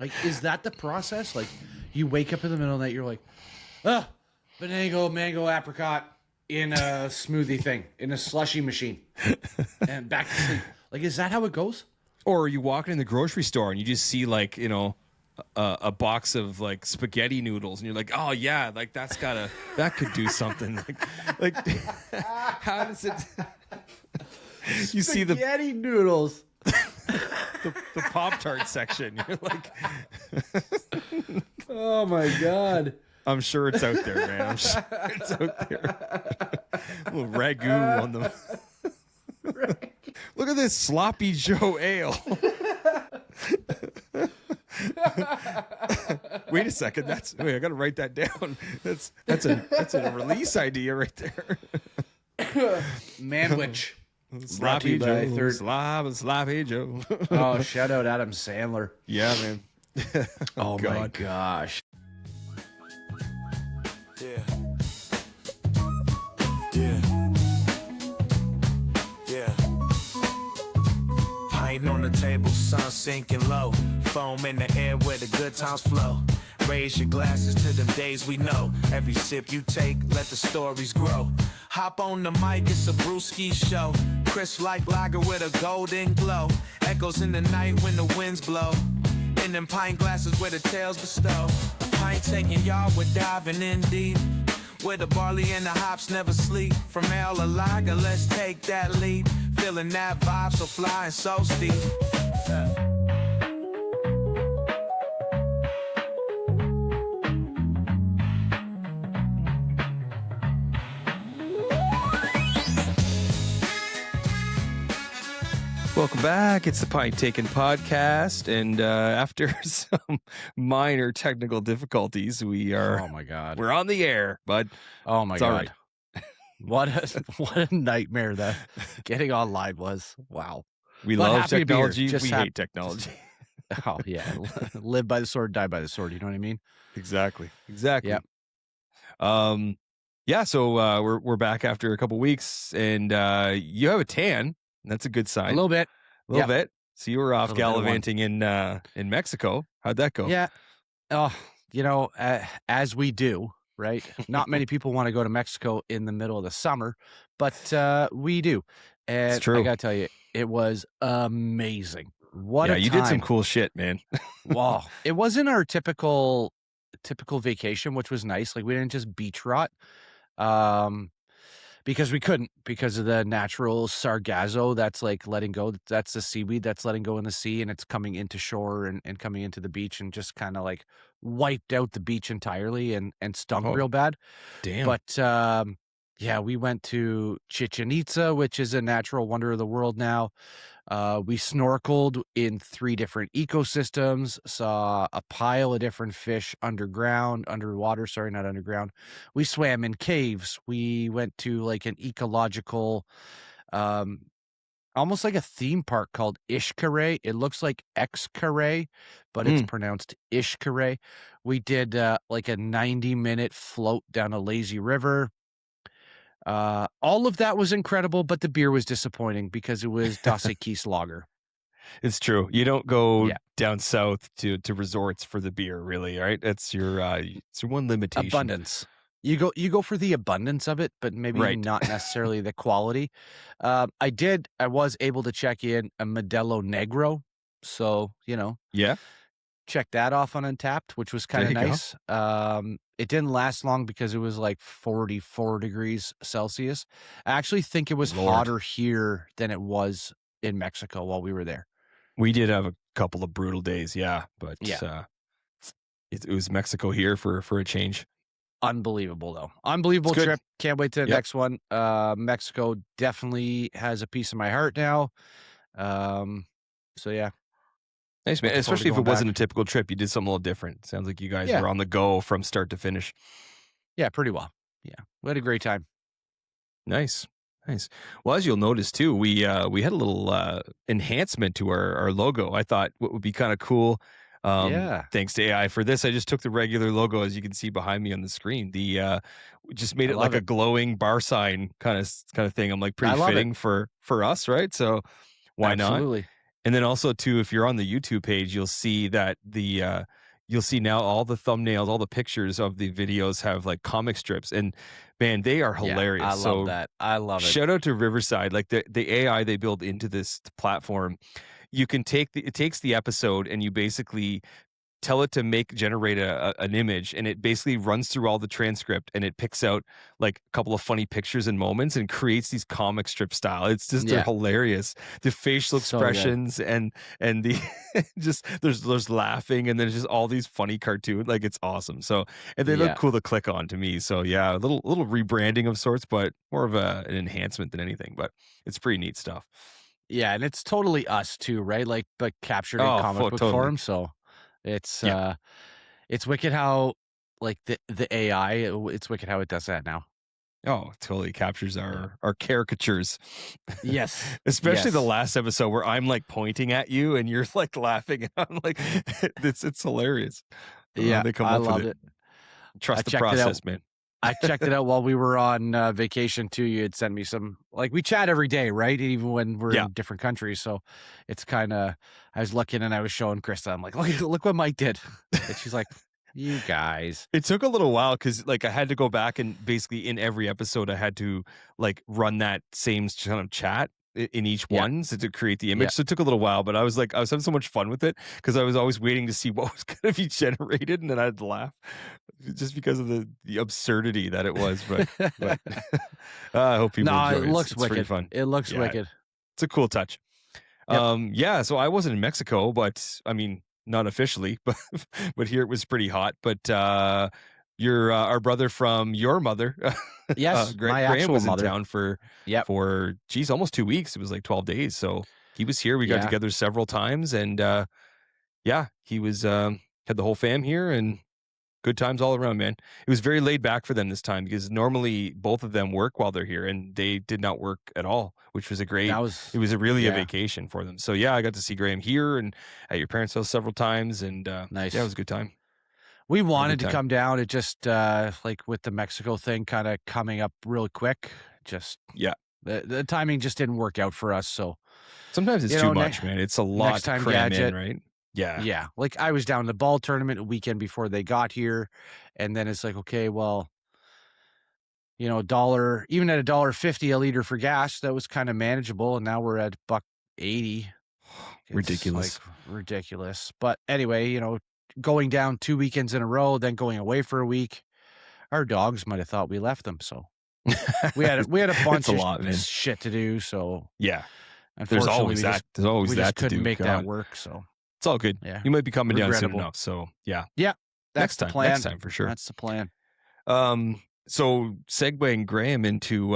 Like, is that the process? Like, you wake up in the middle of the night, you're like, mango, apricot in a smoothie thing, in a slushy machine, and back to sleep. Like, is that how it goes? Or you walk in the grocery store and you just see like, you know, a box of like spaghetti noodles and you're like, oh yeah, like that could do something. like how does it? You see the spaghetti noodles. the Pop-Tart section. You're like, oh my God. I'm sure it's out there, man. I'm sure it's out there. A little ragu on the. Look at this sloppy Joe ale. Wait a second. I got to write that down. That's a release idea right there. Manwich. Sloppy Joe. Sloppy Joe. Oh, shout out Adam Sandler. Yeah, man. Oh my gosh. Yeah. Pint on the table, sun sinking low. Foam in the air where the good times flow. Raise your glasses to them days we know. Every sip you take, let the stories grow. Hop on the mic, it's a brewski show. Crisp like lager with a golden glow. Echoes in the night when the winds blow. In them pint glasses where the tales bestow. Pint taking, y'all, we're diving in deep. Where the barley and the hops never sleep. From ale to lager, let's take that leap. Feeling that vibe so fly and so steep. Welcome back. It's the Pint Taken podcast, and after some minor technical difficulties, we are. Oh my God. We're on the air, but oh my God. Right. What a nightmare that getting online was. Wow. We but love technology. We hate hate technology. Oh yeah. Live by the sword, die by the sword. You know what I mean? Exactly. Yeah. Yeah. So we're back after a couple weeks, and you have a tan. That's a good sign. A little bit. A little bit. So you were off gallivanting in Mexico. How'd that go? Yeah. Oh, you know, as we do, right? Not many people want to go to Mexico in the middle of the summer, but we do. And it's true. I got to tell you, it was amazing. What a time. You did some cool shit, man. Wow. It wasn't our typical vacation, which was nice. Like we didn't just beach rot. Because we couldn't, because of the natural sargasso that's like letting go. That's the seaweed that's letting go in the sea, and it's coming into shore and coming into the beach and just kind of like wiped out the beach entirely and stunk real bad. Damn. But yeah, we went to Chichen Itza, which is a natural wonder of the world now. We snorkeled in 3 different ecosystems, saw a pile of different fish underwater, not underground. We swam in caves. We went to like an ecological, almost like a theme park called Ishkare. It looks like Xkare, but it's pronounced Ishkare. We did like a 90-minute float down a lazy river. All of that was incredible, but the beer was disappointing because it was Das Equis lager. It's true. You don't go down south to resorts for the beer, really, right? It's your one limitation. Abundance. You go for the abundance of it, but maybe not necessarily the quality. I was able to check in a Modelo Negro, so check that off on Untappd, which was kind of nice. It didn't last long because it was like 44 degrees Celsius. I actually think it was hotter here than it was in Mexico while we were there. We did have a couple of brutal days, but it was Mexico here for a change. Unbelievable, though. Unbelievable trip. Can't wait to the next one. Mexico definitely has a piece of my heart now. So, yeah. Nice, man. Especially if it wasn't a typical trip. You did something a little different. Sounds like you guys were on the go from start to finish. Yeah, pretty well. Yeah. We had a great time. Nice. Well, as you'll notice, too, we had a little enhancement to our logo. I thought what would be kind of cool, thanks to AI for this, I just took the regular logo, as you can see behind me on the screen. We just made it like a glowing bar sign kind of thing. I'm like, pretty fitting for us, right? So why not? And then also too, if you're on the YouTube page, you'll see that you'll see now all the thumbnails, all the pictures of the videos have like comic strips, and man, they are hilarious. I love that. I love it. Shout out to Riverside, like the AI they build into this platform. You can it takes the episode and you basically tell it to generate an image, and it basically runs through all the transcript and it picks out like a couple of funny pictures and moments and creates these comic strip style. It's just they're hilarious. The facial expressions and the just there's laughing, and then just all these funny cartoons. Like, it's awesome. So, and they look cool to click on to me. So yeah, a little rebranding of sorts, but more of an enhancement than anything. But it's pretty neat stuff. Yeah, and it's totally us too, right? Like, but captured in comic book form. So it's wicked how like the AI, it's wicked how it does that now. Oh, totally captures our caricatures. Yes. Especially the last episode where I'm like pointing at you and you're like laughing. And I'm like, it's hilarious. Yeah, they come I up loved with it. Trust the process, man. I checked it out while we were on vacation too. You had sent me some, like, we chat every day, right? Even when we're in different countries. So it's kind of, I was looking and I was showing Krista, I'm like, look what Mike did. And she's like, you guys. It took a little while because like I had to go back and basically in every episode I had to like run that same kind of chat in each one to create the image. So it took a little while, but I was having so much fun with it because I was always waiting to see what was going to be generated, and then I'd laugh just because of the absurdity that it was. But I hope people enjoy it. It looks it's wicked. Pretty fun. It looks wicked. It's a cool touch. Yep. So I wasn't in Mexico, but I mean, not officially, but here it was pretty hot. But your our brother from your mother, yes, my Graham actual was mother. in town for almost 2 weeks. It was like 12 days. So he was here. We got together several times, and he was had the whole fam here, and good times all around, man. It was very laid back for them this time because normally both of them work while they're here, and they did not work at all, which was it was really a vacation for them. So I got to see Graham here and at your parents' house several times, and nice. Yeah, it was a good time. We wanted to come down. It just like with the Mexico thing kind of coming up really quick. Just the timing just didn't work out for us. So sometimes it's too much, man. It's a lot to cram in, right? Yeah. Yeah. Like I was down in the ball tournament a weekend before they got here. And then it's like, okay, well, even at $1.50 a liter for gas, that was kind of manageable. And now we're at $1.80. Ridiculous. Like, ridiculous. But anyway, going down 2 weekends in a row, then going away for a week, our dogs might have thought we left them. So we had a bunch of shit to do. So there's always that. There's always that to do. Couldn't make that work. So it's all good. Yeah, you might be coming down soon enough. So yeah. That's the plan. Next time for sure. That's the plan. So segueing Graham into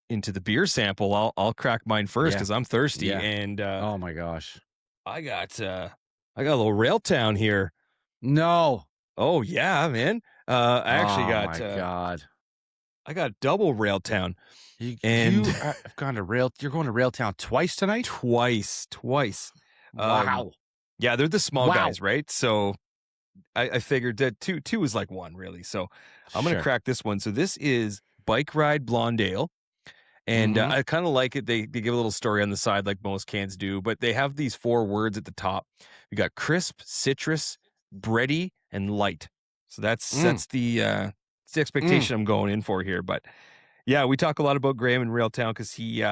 the beer sample, I'll crack mine first because I'm thirsty. And oh my gosh, I got a little Railtown here. No. Oh yeah, man. I actually got. Oh my god. I got double Railtown. I've gone to You're going to Railtown twice tonight. Twice. Wow. Yeah, they're the small guys, right? So I figured that two is like one, really. So I'm gonna crack this one. So this is Bike Ride Blonde Ale. And I kind of like it. They give a little story on the side like most cans do, but they have these 4 words at the top. We got crisp, citrus, bready, and light. So that's the expectation I'm going in for here. But yeah, we talk a lot about Graham in Railtown because he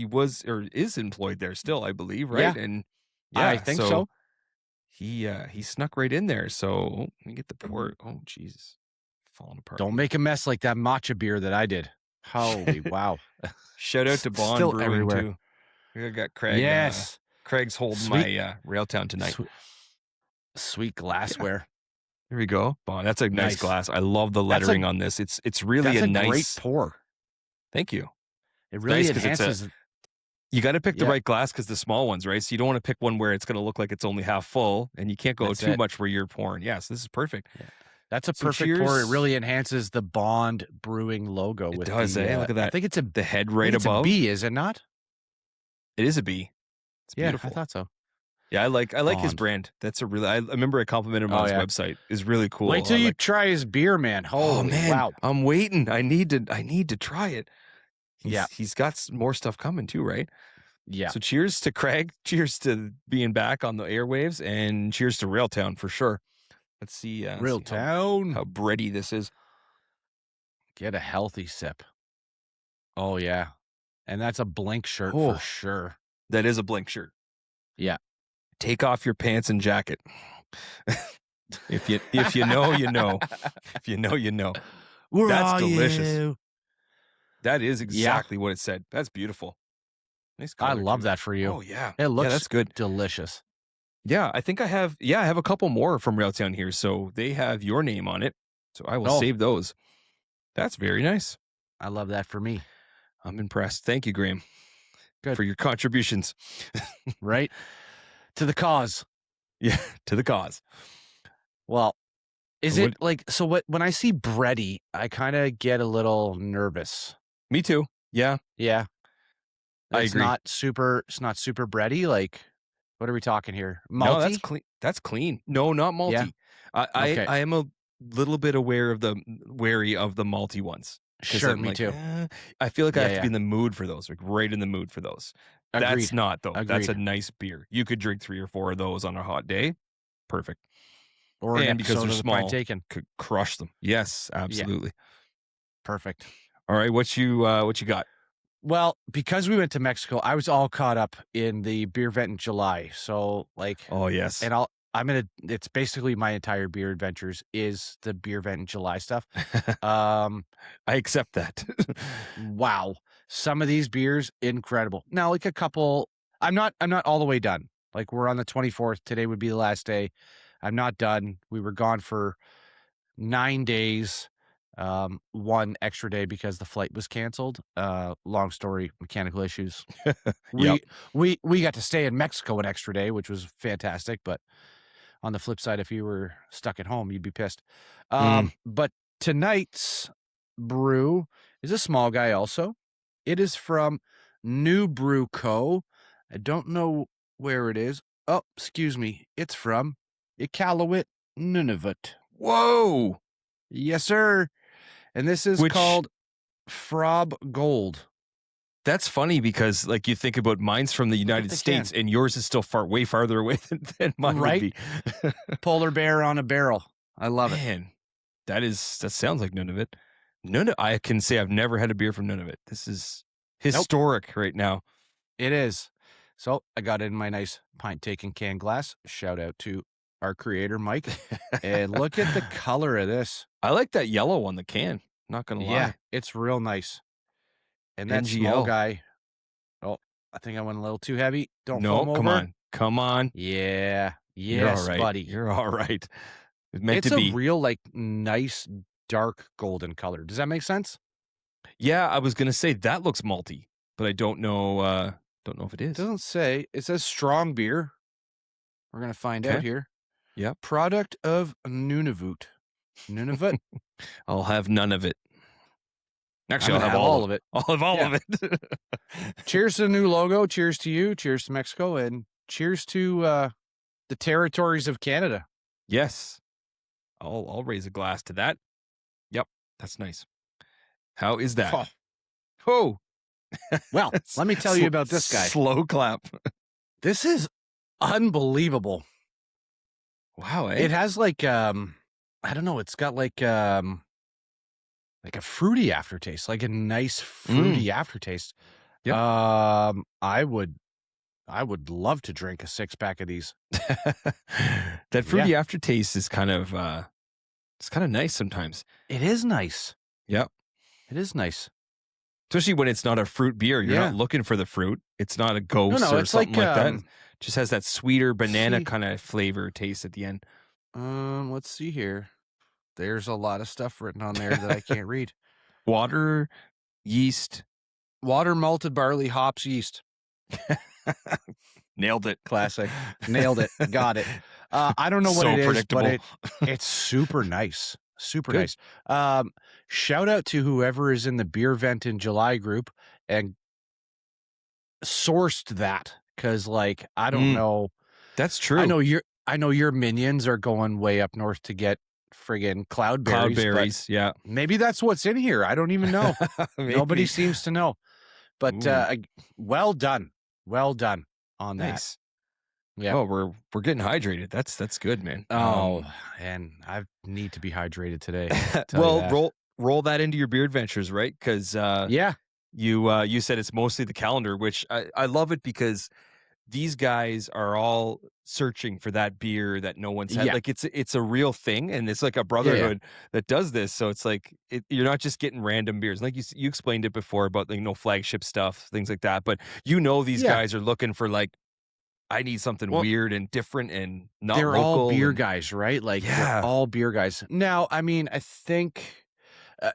was or is employed there still, I believe, right? Yeah. And I think so. He snuck right in there. So let me get the pour. Oh Jesus, falling apart. Don't make a mess like that matcha beer that I did. Holy wow! Shout out to Bond Still Brewing everywhere. too. We got Craig. Yes, Craig's holding my Railtown tonight. Sweet glassware. There we go. Bond. That's a nice glass. I love the lettering on this. It's really a nice great pour. Thank you. It really enhances. You got to pick the right glass because the small ones, right? So you don't want to pick one where it's going to look like it's only half full, and you can't go too much where you're pouring. Yes, this is perfect. Yeah. That's a perfect pour. It really enhances the Bond Brewing logo. It does. Look at that. I think it's the head right above. It's a B, is it not? It is a B. It's beautiful. I thought so. Yeah, I like his brand. That's a really. I remember I complimented him on his website. It's really cool. Wait till you try his beer, man. Oh man, wow! I'm waiting. I need to try it. He's got more stuff coming too, right? Yeah. So cheers to Craig. Cheers to being back on the airwaves, and cheers to Railtown for sure. Let's see. Railtown. How bready this is. Get a healthy sip. Oh, yeah. And that's a Blink shirt for sure. That is a Blink shirt. Yeah. Take off your pants and jacket. If you know, you know. If you know, you know. That's delicious. You? That is exactly what it said. That's beautiful. Nice color, I love too. that for you. Oh, yeah. It looks that's good. Delicious. Yeah, I think I have a couple more from Railtown here. So they have your name on it. So I will save those. That's very nice. I love that for me. I'm impressed. Thank you, Graham. Good. For your contributions. Right? To the cause. Yeah, to the cause. Well, when I see bready, I kind of get a little nervous. Me too. Yeah. Yeah. I agree. It's not super bready. Like, what are we talking here? Malty? No, that's clean. That's clean. No, not malty. Yeah. I am a little bit wary of the malty ones. Sure, me too. I feel like I have to be in the mood for those, like right in the mood for those. Agreed. That's not though. Agreed. That's a nice beer. You could drink 3 or 4 of those on a hot day. Perfect. Or and because they're small, Pint Taken. could crush them. Yes, absolutely. Yeah. Perfect. All right, what you got? Well, because we went to Mexico, I was all caught up in the beer event in July. So, like, oh yes, and it's basically my entire beer adventures is the beer event in July stuff. I accept that. Wow, some of these beers incredible. Now, like a couple, I'm not all the way done. Like, we're on the 24th. Today would be the last day. I'm not done. We were gone for 9 days. 1 extra day because the flight was canceled. Long story, mechanical issues. We got to stay in Mexico an extra day, which was fantastic. But on the flip side, if you were stuck at home, you'd be pissed. But tonight's brew is a small guy also. It is from NuBrew Co. I don't know where it is. Oh, excuse me. It's from Iqaluit, Nunavut. Whoa. Yes, sir. And this is called Frob Gold. That's funny because, like, you think about mine's from the United States, and yours is still way farther away than mine would be. Polar bear on a barrel. I love it. Man, that sounds like Nunavut. I can say I've never had a beer from Nunavut. This is historic right now. It is. So I got it in my nice Pint Taken can glass. Shout out to our creator, Mike. And look at the color of this. I like that yellow on the can. Not going to lie. Yeah, it's real nice. And that small guy. Oh, I think I went a little too heavy. Don't foam over. Come on. Yeah. Yes, You're all right. buddy. You're all right. It's a real, like, nice, dark golden color. Does that make sense? Yeah, I was going to say that looks malty, but I don't know if it is. It doesn't say. It says strong beer. We're going to find out here. Yeah. Product of Nunavut. Nunavut? I'll have none of it. Actually, I'll have all of it. I'll have all of it. Cheers to the new logo. Cheers to you. Cheers to Mexico. And cheers to the territories of Canada. Yes. I'll raise a glass to that. Yep. That's nice. How is that? Oh. Well, let me tell you about this guy. Slow clap. This is unbelievable. Wow. It has like I don't know, it's got like a fruity aftertaste, like a nice fruity aftertaste. Yep. I would love to drink a 6-pack of these. That fruity aftertaste is kind of it's kind of nice sometimes. It is nice. Yep. It is nice. Especially when it's not a fruit beer. You're not looking for the fruit. It's not a ghost or something like that. It just has that sweeter banana kind of flavor taste at the end. Let's see here. There's a lot of stuff written on there that I can't read. Water, yeast. Water, malted barley, hops, yeast. Nailed it. Classic. Nailed it. Got it. I don't know what it is, but it's super nice. Super nice. Shout out to whoever is in the beer vent in July group and sourced that, because, like, I don't know. That's true. I know your minions are going way up north to get friggin' cloudberries. Cloudberries, yeah. Maybe that's what's in here. I don't even know. Nobody seems to know. But well done. Well done on Nice. that. Yeah. Oh, we're getting hydrated. That's good, man. Oh, and I need to be hydrated today. Well, roll that into your beer adventures, right? Because yeah, you said it's mostly the calendar, which I love it because these guys are all searching for that beer that no one's had. Yeah. Like it's a real thing, and it's like a brotherhood that does this. So it's like you're not just getting random beers. Like you explained it before about flagship stuff, things like that. But these guys are looking for like, I need something weird and different and not they're local. all beer guys, right? Like they're all beer guys. Now, I mean, I think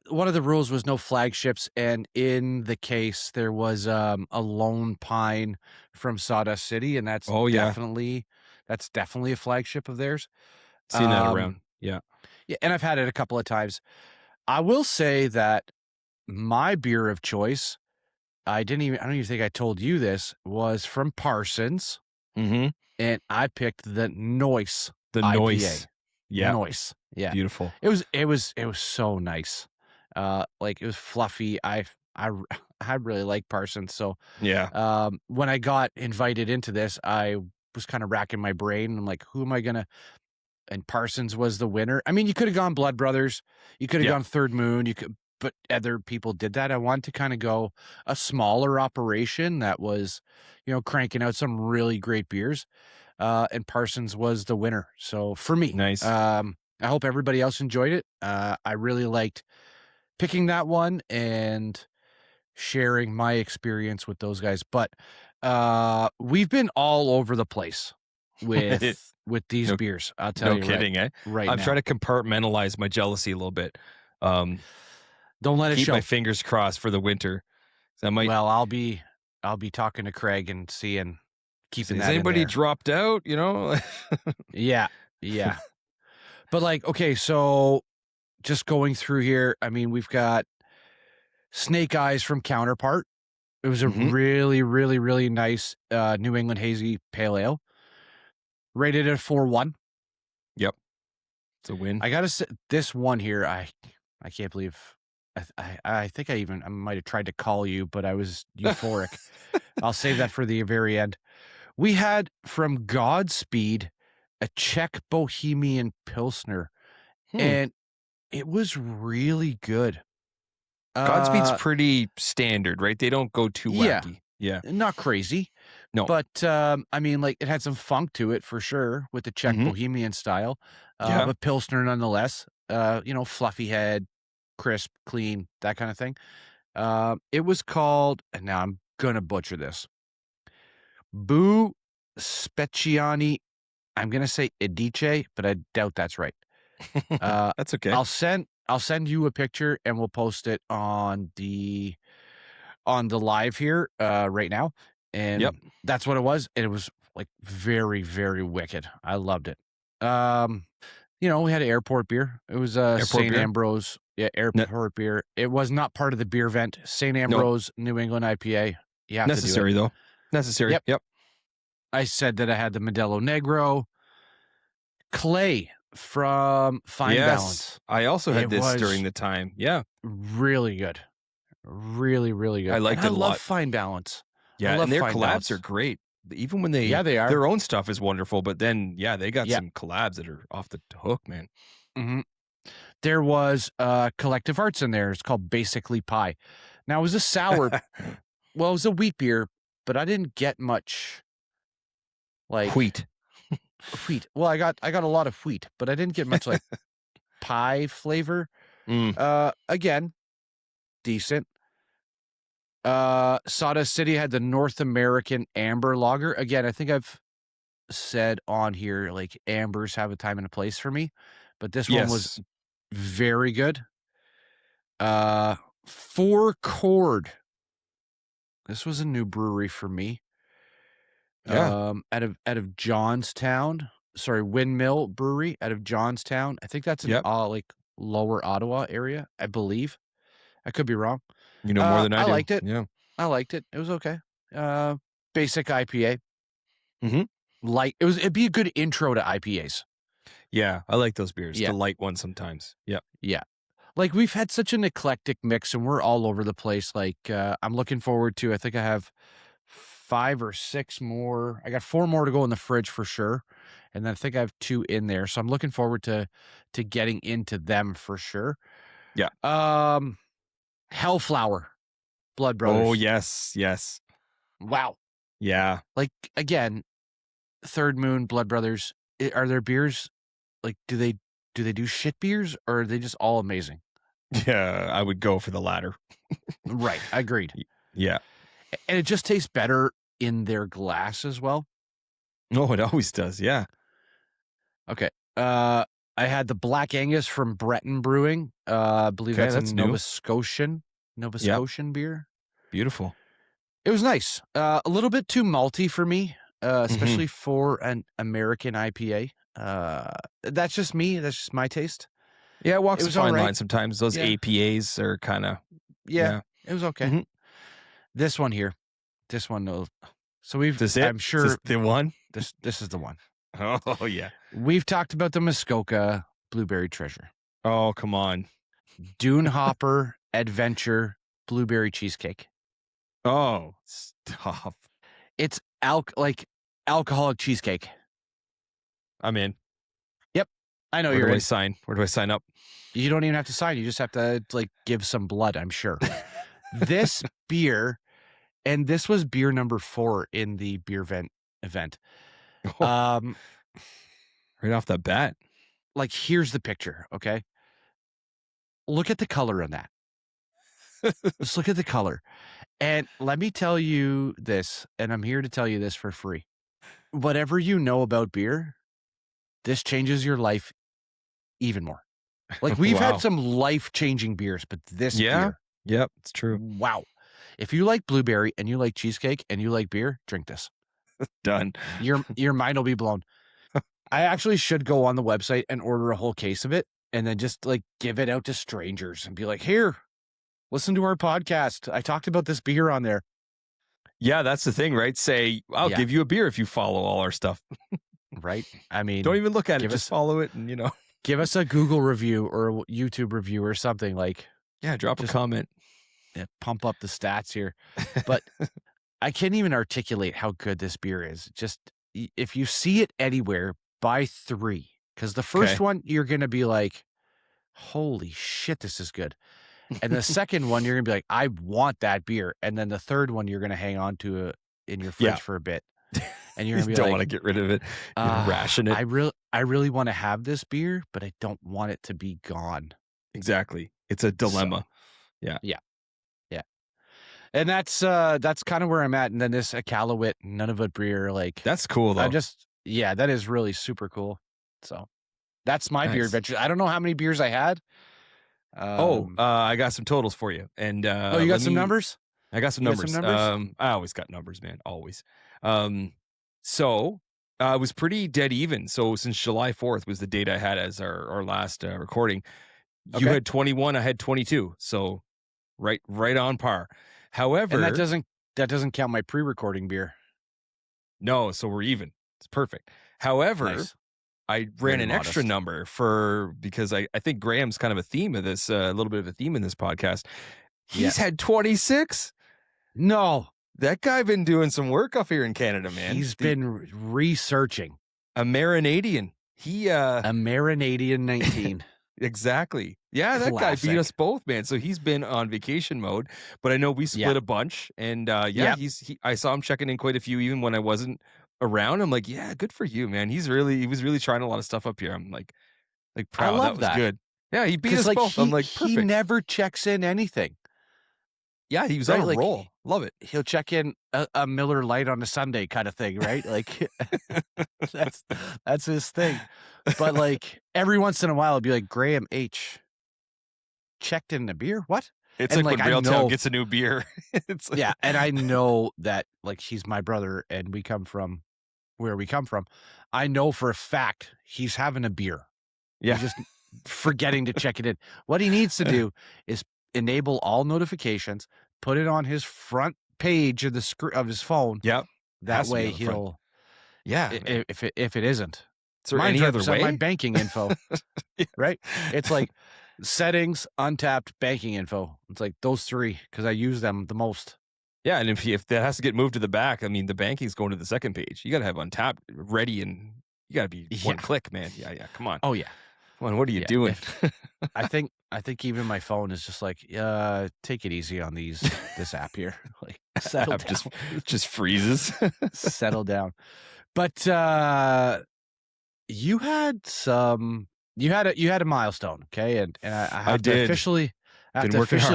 one of the rules was no flagships, and in the case there was a Lone Pine from Sawdust City, and that's definitely a flagship of theirs. Seen that around. Yeah, and I've had it a couple of times. I will say that my beer of choice, I don't even think I told you this, was from Parsons. Mm-hmm. And I picked the Noise. The IPA. Noise. Yeah. Noise. Yeah. Beautiful. It was so nice. Like it was fluffy. I really like Parsons. So yeah. When I got invited into this, I was kind of racking my brain. I'm like, who am I gonna? And Parsons was the winner. I mean, you could have gone Blood Brothers. You could have gone Third Moon. But other people did that. I wanted to kind of go a smaller operation that was, cranking out some really great beers. And Parsons was the winner. So for me, nice. I hope everybody else enjoyed it. I really liked picking that one and sharing my experience with those guys. But we've been all over the place with these beers. I'll tell you. No kidding, eh? Right. I'm trying to compartmentalize my jealousy a little bit. Don't let it keep show. My fingers crossed for the winter. So Well, I'll be talking to Craig and keeping that. Has anybody dropped out? Yeah. But like, okay, so just going through here, I mean, we've got Snake Eyes from Counterpart. It was a really, really, really nice New England Hazy Pale Ale. Rated at 4.1. Yep. It's a win. I gotta say, this one here, I can't believe. I think I might have tried to call you, but I was euphoric. I'll save that for the very end. We had from Godspeed a Czech Bohemian Pilsner, and it was really good. Godspeed's pretty standard, right? They don't go too wacky. Yeah. Not crazy. No. But, I mean, like, it had some funk to it for sure with the Czech Bohemian style. But Pilsner nonetheless, fluffy head, crisp, clean, that kind of thing. It was called, and now I'm going to butcher this, Bu Speciani. I'm going to say Edice, but I doubt that's right. That's okay. I'll send you a picture and we'll post it on the live here right now. And that's what it was. And it was like very, very wicked. I loved it. We had airport beer. It was St. Ambrose. Yeah, airport beer. It was not part of the beer vent. St. Ambrose, New England IPA. You have necessary to do it. Though. Necessary. Yep. I said that I had the Modelo Negro. Clay from Fine Balance. I also had this during the time. Yeah. Really good. Really, really good. I liked it a lot. I love Fine Balance. Yeah, and their collabs are great. Even when they are. Their own stuff is wonderful, but then they got some collabs that are off the hook, man. Mm-hmm. There was Collective Arts in there. It's called Basically Pie. Now it was a sour. Well, it was a wheat beer, but I didn't get much like wheat. Well, I got a lot of wheat, but I didn't get much like pie flavor. Again, decent. Sawdust City had the North American Amber Lager. Again, I think I've said on here like ambers have a time and a place for me, but this one was very good. 4 Chord. This was a new brewery for me. Yeah. Out of Johnstown. Sorry, Windmill Brewery out of Johnstown. I think that's in like lower Ottawa area, I believe. I could be wrong. You know more than I do. I liked it. Yeah. I liked it. It was okay. Basic IPA. Mm-hmm. It'd be a good intro to IPAs. Yeah, I like those beers. The light ones sometimes. Yeah. Yeah. Like we've had such an eclectic mix and we're all over the place. Like I'm looking forward to, I think I have 5 or 6 more. I got 4 more to go in the fridge for sure. And then I think I have 2 in there. So I'm looking forward to getting into them for sure. Yeah. Hellflower, Blood Brothers. Oh, yes. Wow. Yeah. Like, again, Third Moon, Blood Brothers, are their beers, like, do they do shit beers, or are they just all amazing? Yeah, I would go for the latter. Right. Agreed. Yeah. And it just tastes better in their glass as well. No, it always does. Yeah. Okay. I had the Black Angus from Breton Brewing. I believe that's a Nova Scotian beer. Beautiful. It was nice. A little bit too malty for me, especially for an American IPA. That's just me. That's just my taste. Yeah, it walks a fine line sometimes. Those APAs are kind of... Yeah, it was okay. Mm-hmm. This one here. This one. So we've... I'm sure... Is this the one? This is the one. Oh, yeah. We've talked about the Muskoka Blueberry Treasure. Oh, come on. Dune Hopper Adventure Blueberry Cheesecake. Oh, stop. It's alcoholic cheesecake. I'm in. Yep. I know you're in. Where do I sign up? You don't even have to sign. You just have to give some blood, I'm sure. This beer, and this was beer number 4 in the beer event. Oh, right off the bat. Here's the picture, okay? Look at the color on that. Just look at the color. And let me tell you this, and I'm here to tell you this for free. Whatever you know about beer, this changes your life even more. We've had some life-changing beers, but this beer. Yep, it's true. Wow. If you like blueberry and you like cheesecake and you like beer, drink this. Done. Your mind will be blown. I actually should go on the website and order a whole case of it and then just give it out to strangers and be like, here, listen to our podcast. I talked about this beer on there. Yeah, that's the thing, right? Say, I'll give you a beer if you follow all our stuff. Right? I mean, don't even look at it. Just follow it and, give us a Google review or a YouTube review or something Yeah, drop a comment. Yeah, pump up the stats here. But I can't even articulate how good this beer is. Just if you see it anywhere, buy 3. Because the first one, you're going to be like, holy shit, this is good. And the second one, you're going to be like, I want that beer. And then the third one, you're going to hang on to it in your fridge for a bit. And you're going to be don't want to get rid of it. Ration it. I really want to have this beer, but I don't want it to be gone. Exactly. It's a dilemma. Yeah. And that's kind of where I'm at. And then this Iqaluit Nunavut beer, that's cool though. That is really super cool. So that's my beer adventure. I don't know how many beers I had. I got some totals for you. And you got some numbers? I got some numbers. I always got numbers, man. Always. So it was pretty dead even. So since July 4th was the date I had as our last recording, you had 21, I had 22. So right on par. However, and that doesn't count my pre-recording beer. No, so we're even. It's perfect. However, nice. I ran an extra number because I think Graham's kind of a theme of this, a little bit of a theme in this podcast. He's had 26. No, that guy been doing some work up here in Canada, man. He's been researching. A Marinadian. A Marinadian 19. Exactly. Yeah, that guy beat us both, man. So he's been on vacation mode, but I know we split a bunch, and I saw him checking in quite a few, even when I wasn't around. I'm like, yeah, good for you, man. He was really trying a lot of stuff up here. I'm like proud. I love that was good. Yeah, he beat us both. I'm like, perfect. He never checks in anything. Yeah, he was on a roll. Love it. He'll check in a Miller Lite on a Sunday kind of thing, right? That's his thing. But every once in a while, it'll be like, Graham H. checked in a beer? What? It's when Railtown gets a new beer. It's yeah, and I know that he's my brother and we come from where we come from. I know for a fact he's having a beer. Yeah. He's just forgetting to check it in. What he needs to do is enable all notifications, put it on his front page of his phone. Yep. That way he'll. Yeah. If it isn't, is there any other way? My banking info, right? It's settings, Untappd, banking info. It's those 3 because I use them the most. Yeah, and if that has to get moved to the back, I mean, the banking's going to the second page. You got to have Untappd ready, and you got to be one click, man. Yeah. Come on. Oh yeah. Come on. What are you doing? I think even my phone is just like, take it easy on this app here. Like, settle down. Just freezes. Settle down. But you had a milestone, okay? And I have to officially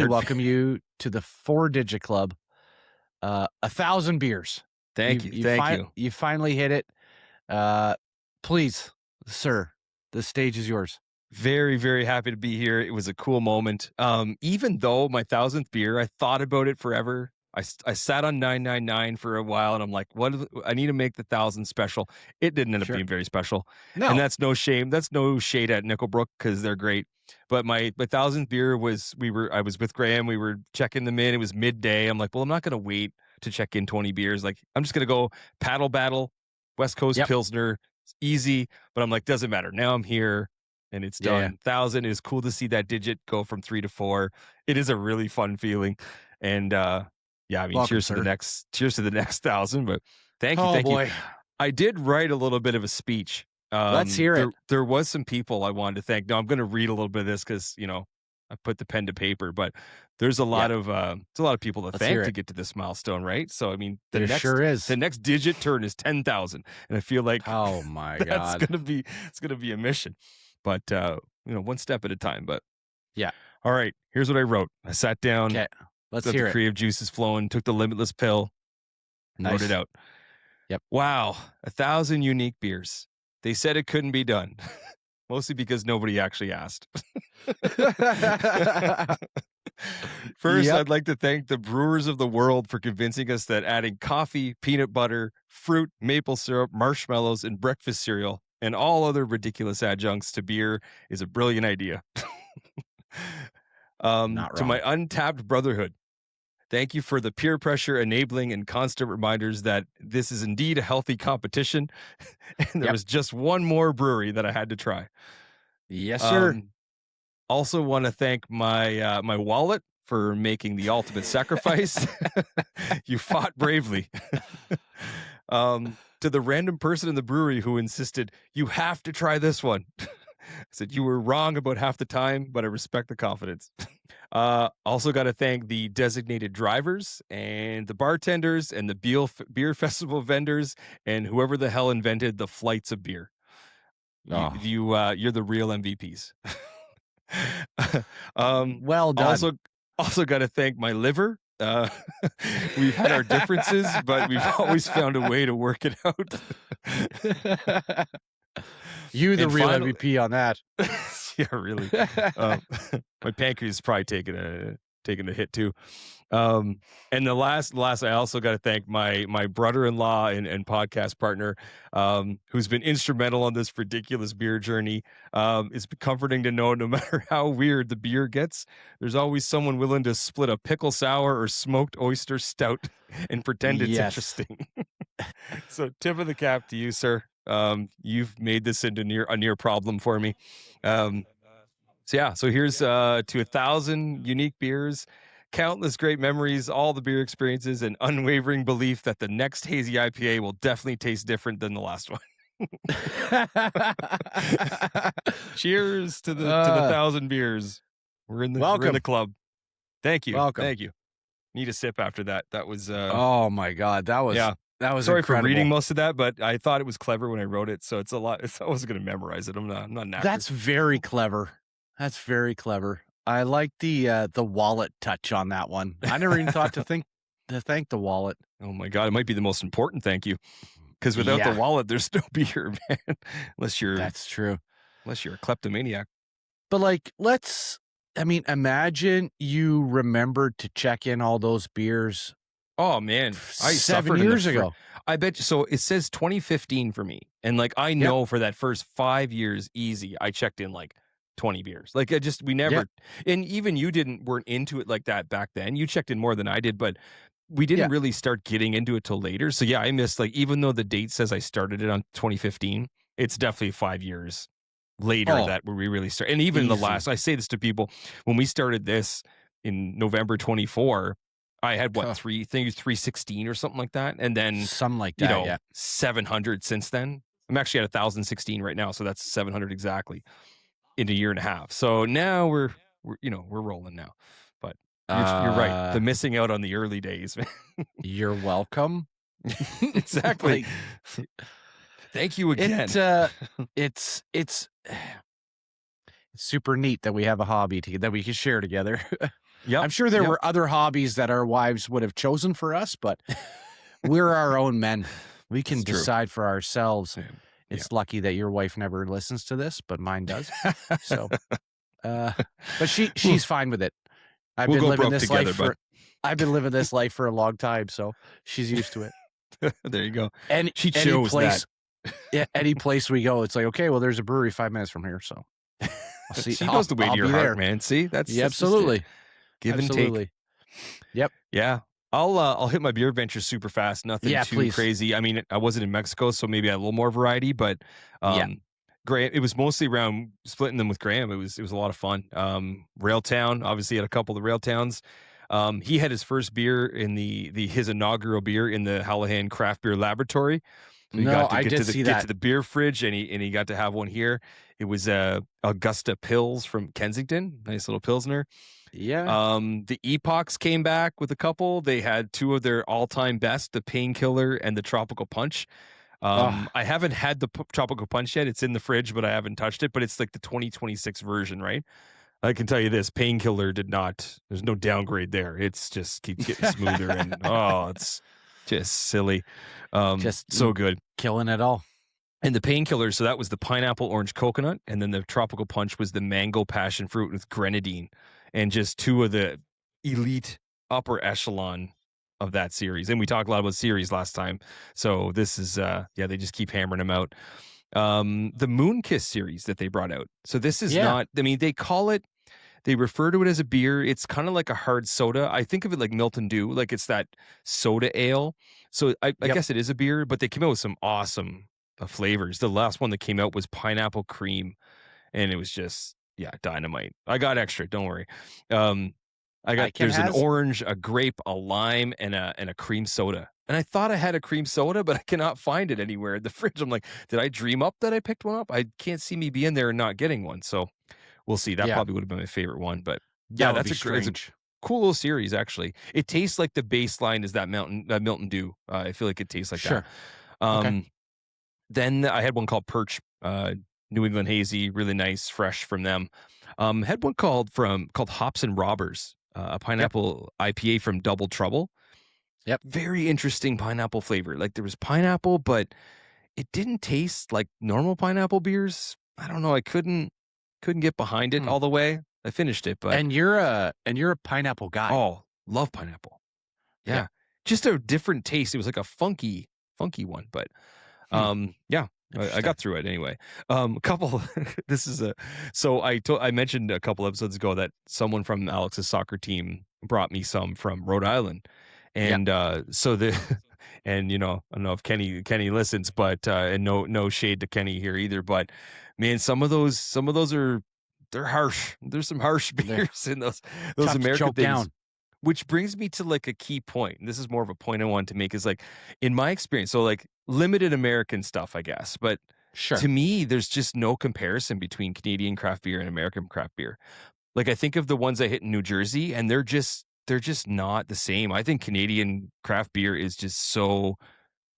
welcome you to the 4-digit club. 1,000 beers. Thank you. You finally hit it. Please, sir, the stage is yours. Very, very happy to be here. It was a cool moment. Even though my 1,000th beer, I thought about it forever. I sat on 999 for a while, and I'm like, I need to make the 1,000 special. It didn't end up being very special. No. And that's no shame. That's no shade at Nickelbrook, because they're great. But my 1,000th beer I was with Graham. We were checking them in. It was midday. I'm like, well, I'm not going to wait to check in 20 beers. Like, I'm just going to go paddle battle, West Coast Pilsner. It's easy. But I'm like, doesn't matter. Now I'm here. And it's done. 1,000 is cool to see that digit go from 3 to 4. It is a really fun feeling. And I mean, welcome, cheers to the next 1,000. But thank you. I did write a little bit of a speech. Let's hear it. There was some people I wanted to thank. Now I'm going to read a little bit of this because I put the pen to paper. But there's a lot of people to thank to get to this milestone, right? So I mean, sure is. The next digit turn is 10,000, and I feel like oh my god, it's gonna be a mission. But one step at a time. But yeah. All right. Here's what I wrote. I sat down. Okay. Let's hear it. The creative juices flowing. Took the limitless pill. Wrote it out. Yep. Wow. 1,000 unique beers. They said it couldn't be done. Mostly because nobody actually asked. First, I'd like to thank the brewers of the world for convincing us that adding coffee, peanut butter, fruit, maple syrup, marshmallows, and breakfast cereal and all other ridiculous adjuncts to beer is a brilliant idea. To my Untappd brotherhood, thank you for the peer pressure enabling and constant reminders that this is indeed a healthy competition. And there was just one more brewery that I had to try. Yes, sir. Also want to thank my my wallet for making the ultimate sacrifice. You fought bravely. To the random person in the brewery who insisted, you have to try this one. I said, you were wrong about half the time, but I respect the confidence. Also got to thank the designated drivers and the bartenders and the beer festival vendors and whoever the hell invented the flights of beer. You're the real MVPs. Well done. Also got to thank my liver. We've had our differences, but we've always found a way to work it out. You the real MVP on that. Yeah, really. My pancreas is probably taking a hit too. And the last, I also got to thank my brother-in-law and podcast partner, who's been instrumental on this ridiculous beer journey. It's comforting to know no matter how weird the beer gets, there's always someone willing to split a pickle sour or smoked oyster stout and pretend it's interesting. So tip of the cap to you, sir. You've made this into a near problem for me. So here's to 1,000 unique beers, countless great memories, all the beer experiences, and unwavering belief that the next hazy IPA will definitely taste different than the last one. Cheers to the 1,000 beers. We're in the club. Thank you. Welcome. Thank you. Need a sip after that. That was oh my god, that was sorry incredible. for reading most of that, but I thought it was clever when I wrote it, so it's a lot. I wasn't going to memorize it. I'm not knackered. That's very clever. That's very clever. I like the wallet touch on that one. I never even thought to thank the wallet. Oh my god, it might be the most important thank you, because without the wallet, there's no beer, man. That's true. Unless you're a kleptomaniac. But imagine you remembered to check in all those beers. Oh man, I 7 years ago. I bet you. So it says 2015 for me, and I know for that first 5 years, easy, I checked in 20 beers. We never, and even you weren't into it like that back then. You checked in more than I did, but we didn't really start getting into it till later. So yeah, I missed even though the date says I started it on 2015, it's definitely 5 years later that where we really start. And even the last, I say this to people, when we started this in November 24, I had what, 316 or something like that. And then something like that, 700 since then. I'm actually at 1,016 right now. So that's 700 exactly in a year and a half. So now we're rolling now, but you're right. The missing out on the early days, man. You're welcome. Exactly. Thank you again. It's super neat that we have a hobby that we can share together. Yeah, I'm sure there were other hobbies that our wives would have chosen for us, but we're our own men. We can decide for ourselves. It's lucky that your wife never listens to this, but mine does. So, but she's fine with it. I've been living this life for a long time, so she's used to it. There you go. And she chose that. Yeah, any place we go, it's like, okay, well, there's a brewery 5 minutes from here, so see. She goes the way to your heart, man. See, that's absolutely. Give and take. Yep. Yeah. I'll hit my beer venture super fast. Nothing too crazy. I mean, I wasn't in Mexico, so maybe I had a little more variety, but Graham, it was mostly around splitting them with Graham. It was a lot of fun. Railtown, obviously had a couple of the Railtowns. He had his first beer in his inaugural beer in the Hallahan Craft Beer Laboratory. So he got to get to the beer fridge, and he got to have one here. It was Augusta Pils from Kensington, nice little Pilsner. Yeah. The Epochs came back with a couple. They had two of their all-time best, the Painkiller and the Tropical Punch. I haven't had the Tropical Punch yet. It's in the fridge, but I haven't touched it. But it's like the 2026 version, right? I can tell you this: Painkiller did not. There's no downgrade there. It's just keeps getting smoother, and it's just silly. Just so good, killing it all. And the Painkiller, so that was the pineapple orange coconut, and then the Tropical Punch was the mango passion fruit with grenadine, and just two of the elite upper echelon of that series. And we talked a lot about series last time, so this is they just keep hammering them out. The Moonkiss series that they brought out. So this is not, I mean, they refer to it as a beer. It's kind of like a hard soda. I think of it like Milton Dew, like it's that soda ale. So I guess it is a beer, but they came out with some awesome flavors. The last one that came out was pineapple cream, and it was just dynamite. I got extra, don't worry. There's an orange, a grape, a lime, and a cream soda. And I thought I had a cream soda, but I cannot find it anywhere in the fridge. I'm like, did I dream up that I picked one up? I can't see me being there and not getting one. So we'll see. That probably would have been my favorite one. But that's a cool little series, actually. It tastes like the baseline is that Milton Dew. I feel like it tastes like that. Then I had one called Perch, New England Hazy, really nice, fresh from them. Had one called Hops and Robbers, a pineapple IPA from Double Trouble. Yep. Very interesting pineapple flavor. Like there was pineapple, but it didn't taste like normal pineapple beers. I don't know. I couldn't get behind it all the way. I finished it, but and you're a pineapple guy. Oh, love pineapple. Yeah. Just a different taste. It was like a funky one, but I got through it anyway. I mentioned a couple episodes ago that someone from Alex's soccer team brought me some from Rhode Island. And and I don't know if Kenny listens, but and no shade to Kenny here either, but man, some of those they're harsh. There's some harsh beers in those American things. Down. Which brings me to like a key point. And this is more of a point I wanted to make is like in my experience, so like limited American stuff, I guess, but to me, there's just no comparison between Canadian craft beer and American craft beer. Like I think of the ones I hit in New Jersey, and they're just not the same. I think Canadian craft beer is just so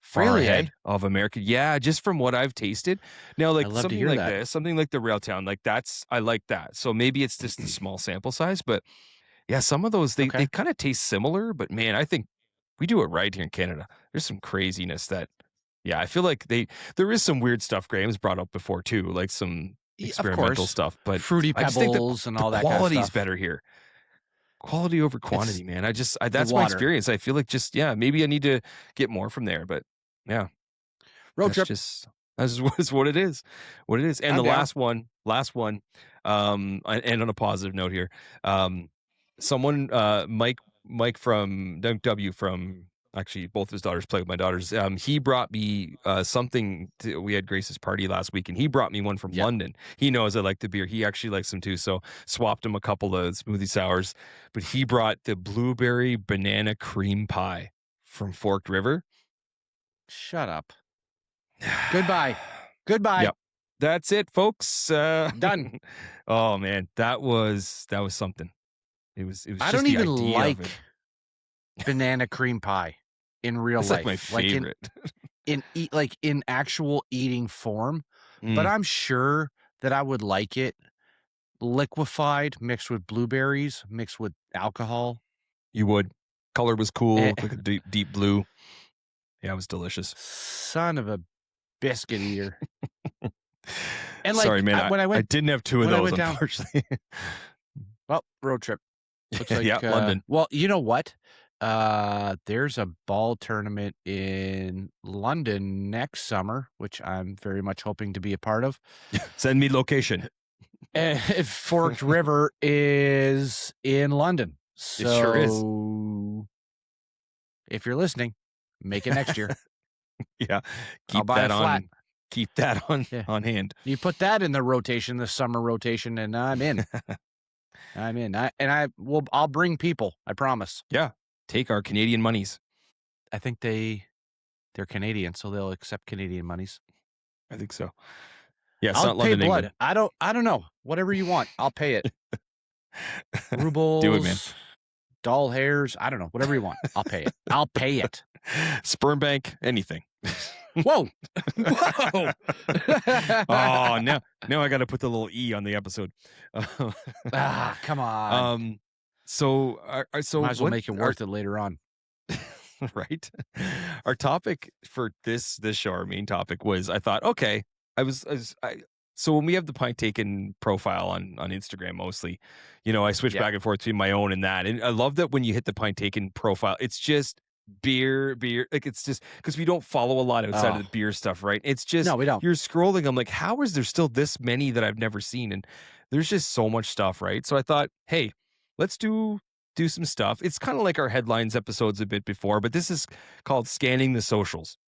far ahead of American. Yeah, just from what I've tasted. Now, like something like this, something like the Railtown, like I like that. So maybe it's just a small sample size, but yeah, some of those they kind of taste similar. But man, I think we do it right here in Canada. There's some craziness that, I feel like there is some weird stuff Graham's brought up before too, like some experimental stuff. But Fruity Pebbles and all that. Quality's kind of stuff. Better here. Quality over quantity, man. That's my experience. I feel like maybe I need to get more from there, but road trip. That's what it is. What it is. And the last one, and on a positive note here, someone, Mike from W from actually both his daughters play with my daughters. He brought me something. We had Grace's party last week, and he brought me one from London. He knows I like the beer. He actually likes them too, so swapped him a couple of smoothie sours. But he brought the blueberry banana cream pie from Forked River. Shut up. Goodbye. Yep. That's it, folks. Done. Oh man, that was something. It was. I don't even like banana cream pie in real life. Like my favorite. In actual eating form, but I'm sure that I would like it liquefied, mixed with blueberries, mixed with alcohol. You would. Color was cool, like a deep blue. Yeah, it was delicious. Son of a biscuit eater. And sorry, man. I didn't have two of those, unfortunately. Well, road trip. Looks like London. Well, you know what? There's a ball tournament in London next summer, which I'm very much hoping to be a part of. Send me location. And Forked River is in London. So it sure is. If you're listening, make it next year. Yeah. Keep that on hand. You put that in the rotation, the summer rotation, and I'm in. I'll bring people, I promise. Yeah. Take our Canadian monies. I think they're Canadian, so they'll accept Canadian monies. I think so. Yeah, it's I'll not London, pay blood. England. I don't know. Whatever you want, I'll pay it. Rubles. Do it, man. Doll hairs. I don't know. Whatever you want, I'll pay it. I'll pay it. Sperm bank, anything. Whoa. Oh, now I got to put the little E on the episode. Come on. So might as well make it worth it later on. Right. Our topic for this show, our main topic was, I thought, okay, so when we have the Pint Taken profile on Instagram, mostly, I switch back and forth between my own and that. And I love that when you hit the Pint Taken profile, it's just beer. Like, it's just because we don't follow a lot outside of the beer stuff, right? It's just, no, we don't. You're scrolling. I'm like, how is there still this many that I've never seen? And there's just so much stuff, right? So I thought, hey, let's do some stuff. It's kind of like our headlines episodes a bit before, but this is called Scanning the Socials.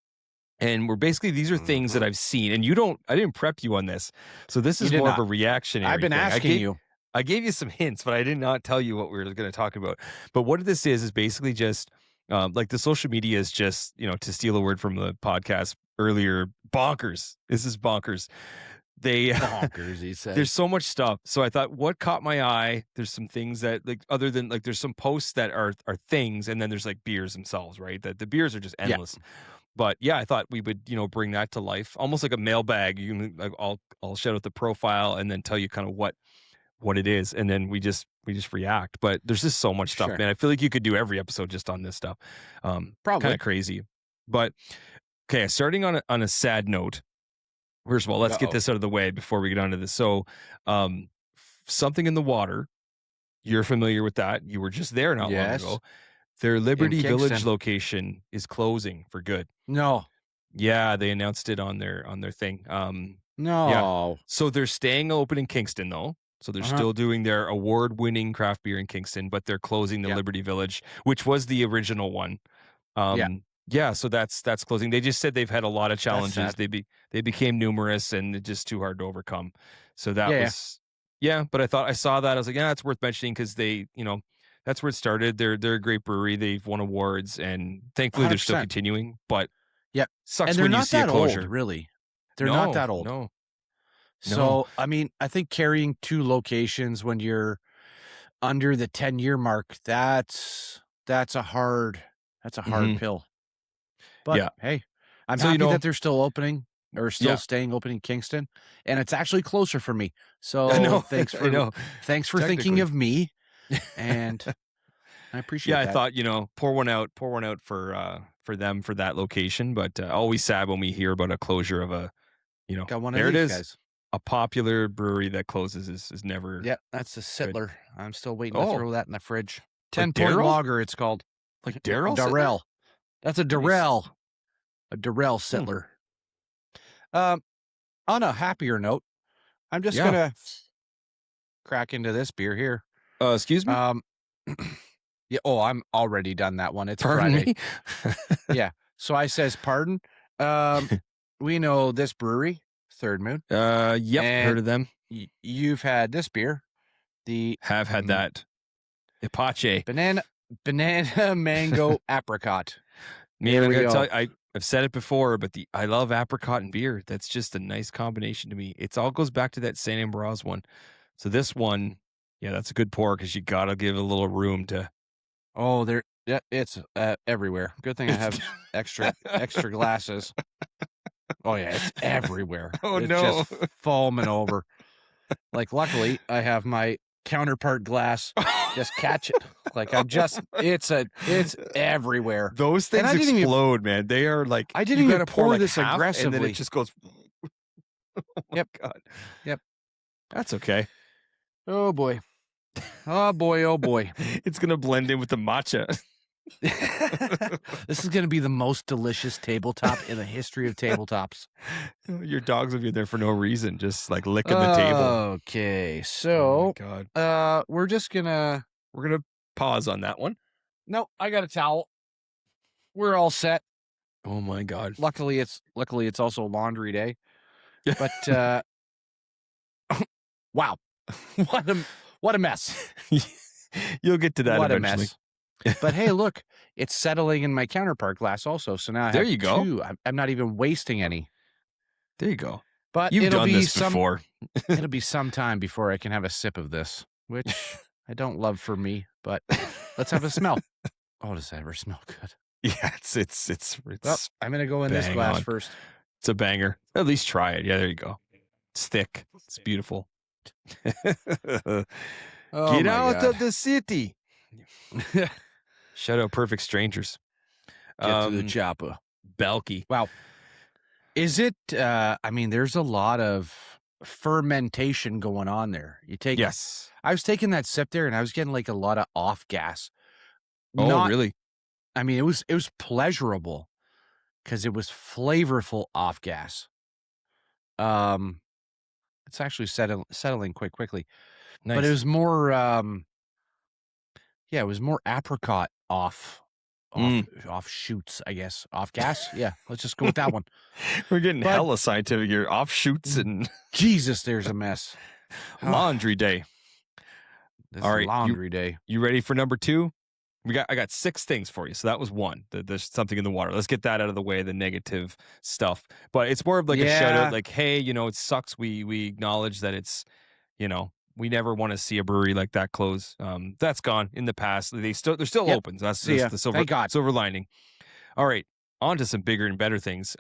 And these are things that I've seen, and I didn't prep you on this. So this is more of a reactionary I've been asking you. I gave you some hints, but I did not tell you what we were going to talk about. But what this is basically just like the social media is just, to steal a word from the podcast earlier, bonkers. This is bonkers. Bonkers, he said. There's so much stuff. So I thought, what caught my eye? There's some things that, like, other than, like, there's some posts that are things, and then there's like beers themselves, right? That the beers are just endless. Yeah. But yeah, I thought we would, bring that to life, almost like a mailbag. I'll shout out the profile and then tell you kind of what it is, and then we just react. But there's just so much stuff, man. I feel like you could do every episode just on this stuff. Probably kind of crazy. But okay, starting on a sad note. First of all, let's get this out of the way before we get onto this. So, something in the water. You're familiar with that. You were just there not long ago. Their Liberty Village location is closing for good. No. Yeah, they announced it on their thing. No. Yeah. So they're staying open in Kingston, though. So they're still doing their award-winning craft beer in Kingston, but they're closing the Liberty Village, which was the original one. Yeah, so that's closing. They just said they've had a lot of challenges. They became numerous, and it's just too hard to overcome. So that was but I thought I saw that. I was like, yeah, it's worth mentioning because they, that's where it started. They're a great brewery. They've won awards, and thankfully 100%. They're still continuing. But sucks when you see a closure. Old, really. They're not that old. No. So I mean, I think carrying two locations when you're under the 10-year mark, that's a hard pill. But hey, I'm happy that they're still opening or still staying open in Kingston, and it's actually closer for me. So thanks for thinking of me, and I appreciate that. I thought, pour one out for them for that location, but always sad when we hear about a closure of a, got one there of these it is. Guys. A popular brewery that closes is never. Yeah, that's a Sittler. I'm still waiting to throw that in the fridge. Like 10-point lager, it's called. Like Darrell? Darrell. That's a Darrell. A Darrell Sittler. On a happier note, I'm just gonna crack into this beer here. Excuse me. Yeah. Oh, I'm already done that one. It's Pardon Friday. Me? Yeah. So I says, pardon. We know this brewery, Third Moon. Yep, heard of them. You've had this beer. Have had that. Epoch. Banana mango apricot. Man, I'm gonna tell you, I've said it before, but I love apricot and beer. That's just a nice combination to me. It all goes back to that Saint Ambroise one. So this one, yeah, that's a good pour because you gotta give it a little room to. Oh, it's everywhere. Good thing I have extra glasses. Oh yeah, it's everywhere. Oh it's no, just foaming over. Like, luckily, I have my counterpart glass. Just catch it. Like, it's everywhere. Those things explode, man. They are like, I didn't even pour like this aggressively. And then it just goes. Oh yep. God. Yep. That's okay. Oh boy. Oh boy. Oh boy. It's gonna blend in with the matcha. This is going to be the most delicious tabletop in the history of tabletops. Your dogs will be there for no reason, just like licking the table. Okay, so God. we're gonna pause on that one. No, I got a towel. We're all set. Oh my God. Luckily it's also laundry day. But wow. What a mess. You'll get to that what eventually. A mess. But hey, look, it's settling in my counterpart glass also. So now I there have you go. two. I'm not even wasting any. There you go. But you've done this before. It'll be some time before I can have a sip of this, which I don't love for me. But let's have a smell. Oh, does that ever smell good? Yeah, it's. Well, I'm gonna go in this glass first. It's a banger. At least try it. Yeah, there you go. It's thick. It's beautiful. Oh, get out of the city. Shout out Perfect Strangers. Get to the chopper. Belky. Wow. Is it, I mean, there's a lot of fermentation going on there. Yes. I was taking that sip there and I was getting like a lot of off gas. Oh, really? I mean, it was pleasurable because it was flavorful off gas. It's actually settling quite quickly. Nice. But it was more, it was more apricot off shoots, I guess. Off gas? Yeah, let's just go with that one. We're getting hella scientific here. Offshoots and... Jesus, there's a mess. Laundry day. All right, laundry day. You ready for number 2? I got 6 things for you. So that was 1. There's something in the water. Let's get that out of the way, the negative stuff. But it's more of like a shout out, like, hey, it sucks. We acknowledge that it's, we never want to see a brewery like that close. That's gone in the past. They're still open. That's just the silver lining. All right, on to some bigger and better things.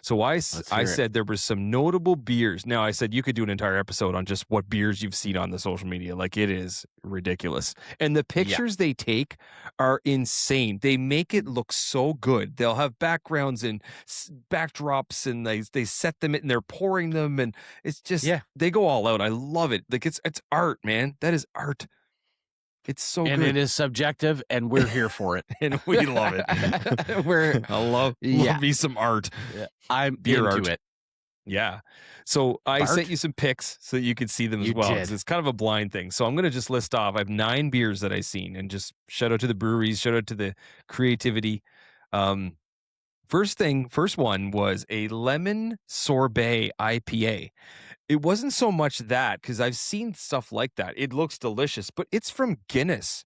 So I said there were some notable beers. Now I said you could do an entire episode on just what beers you've seen on the social media. Like, it is ridiculous. And the pictures they take are insane. They make it look so good. They'll have backgrounds and backdrops and they set them and they're pouring them. And it's just, they go all out. I love it. Like, it's art, man. That is art. It's so good. And it is subjective, and we're here for it. And we love it. I love me some art. Yeah. I'm into art. it. Yeah. So I sent you some pics so that you could see them as well. It's kind of a blind thing. So I'm going to just list off. I have 9 beers that I've seen, and just shout out to the breweries, shout out to the creativity. First one was a lemon sorbet IPA. It wasn't so much that, because I've seen stuff like that. It looks delicious, but it's from Guinness.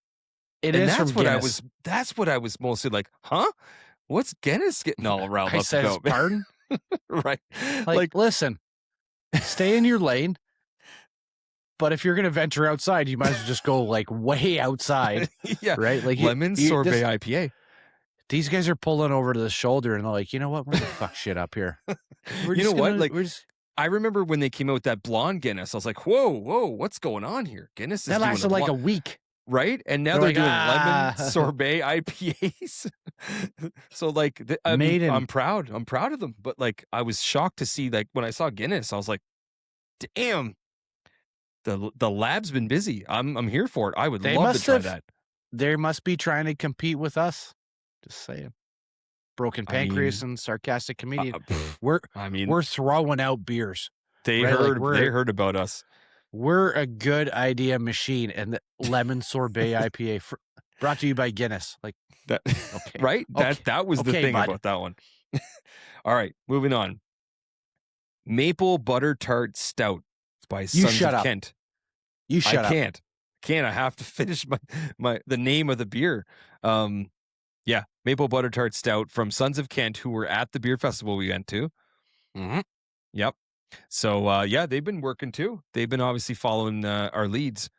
That's what I was mostly like, huh? What's Guinness getting all around up about? Pardon? Right. Like, listen, stay in your lane. But if you're going to venture outside, you might as well just go like way outside. Yeah. Right? Like, lemon sorbet IPA. These guys are pulling over to the shoulder and they're like, you know what? We're going to fuck shit up here. I remember when they came out with that blonde Guinness, I was like, whoa, what's going on here? Guinness is that lasted like a week. Right? And now they're doing lemon sorbet IPAs. So like, I'm proud. I'm proud of them. But like, I was shocked to see, like, when I saw Guinness, I was like, damn, the lab's been busy. I'm here for it. I would love to try that. They must be trying to compete with us. Just saying. Broken pancreas and sarcastic comedian. We're throwing out beers. They heard about us. We're a good idea machine, and the lemon sorbet IPA. Brought to you by Guinness. Like that, okay. Right? Okay. That was the thing about that one. All right, moving on. Maple Butter Tart Stout by Sons of Kent. You shut up. I can't. I have to finish the name of the beer. Yeah, Maple Butter Tart Stout from Sons of Kent, who were at the beer festival we went to. Mm-hmm. Yep. So yeah, they've been working too. They've been obviously following our leads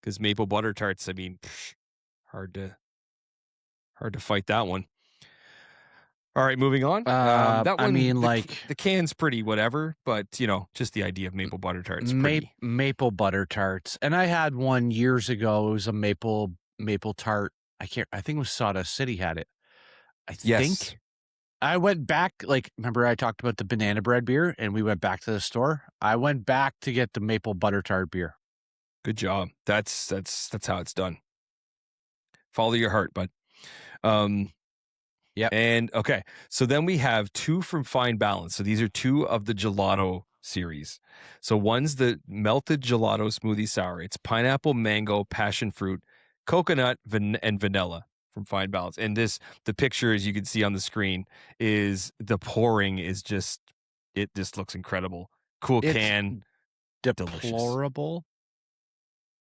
because maple butter tarts. I mean, hard to fight that one. All right, moving on. That one, I mean, the can's pretty whatever, but just the idea of maple butter tarts. Maple butter tarts, and I had one years ago. It was a maple tart. I think it was Sawdust City had it. I think. I went back. Remember I talked about the banana bread beer, and we went back to the store. I went back to get the maple butter tart beer. Good job. That's how it's done. Follow your heart, bud. Yeah. And okay, so then we have two from Fine Balance. So these are two of the gelato series. So one's the melted gelato smoothie sour. It's pineapple, mango, passion fruit, coconut, and vanilla from Fine Balance. And the picture, as you can see on the screen, is the pouring is just, it just looks incredible. Cool can. Deplorable. Delicious.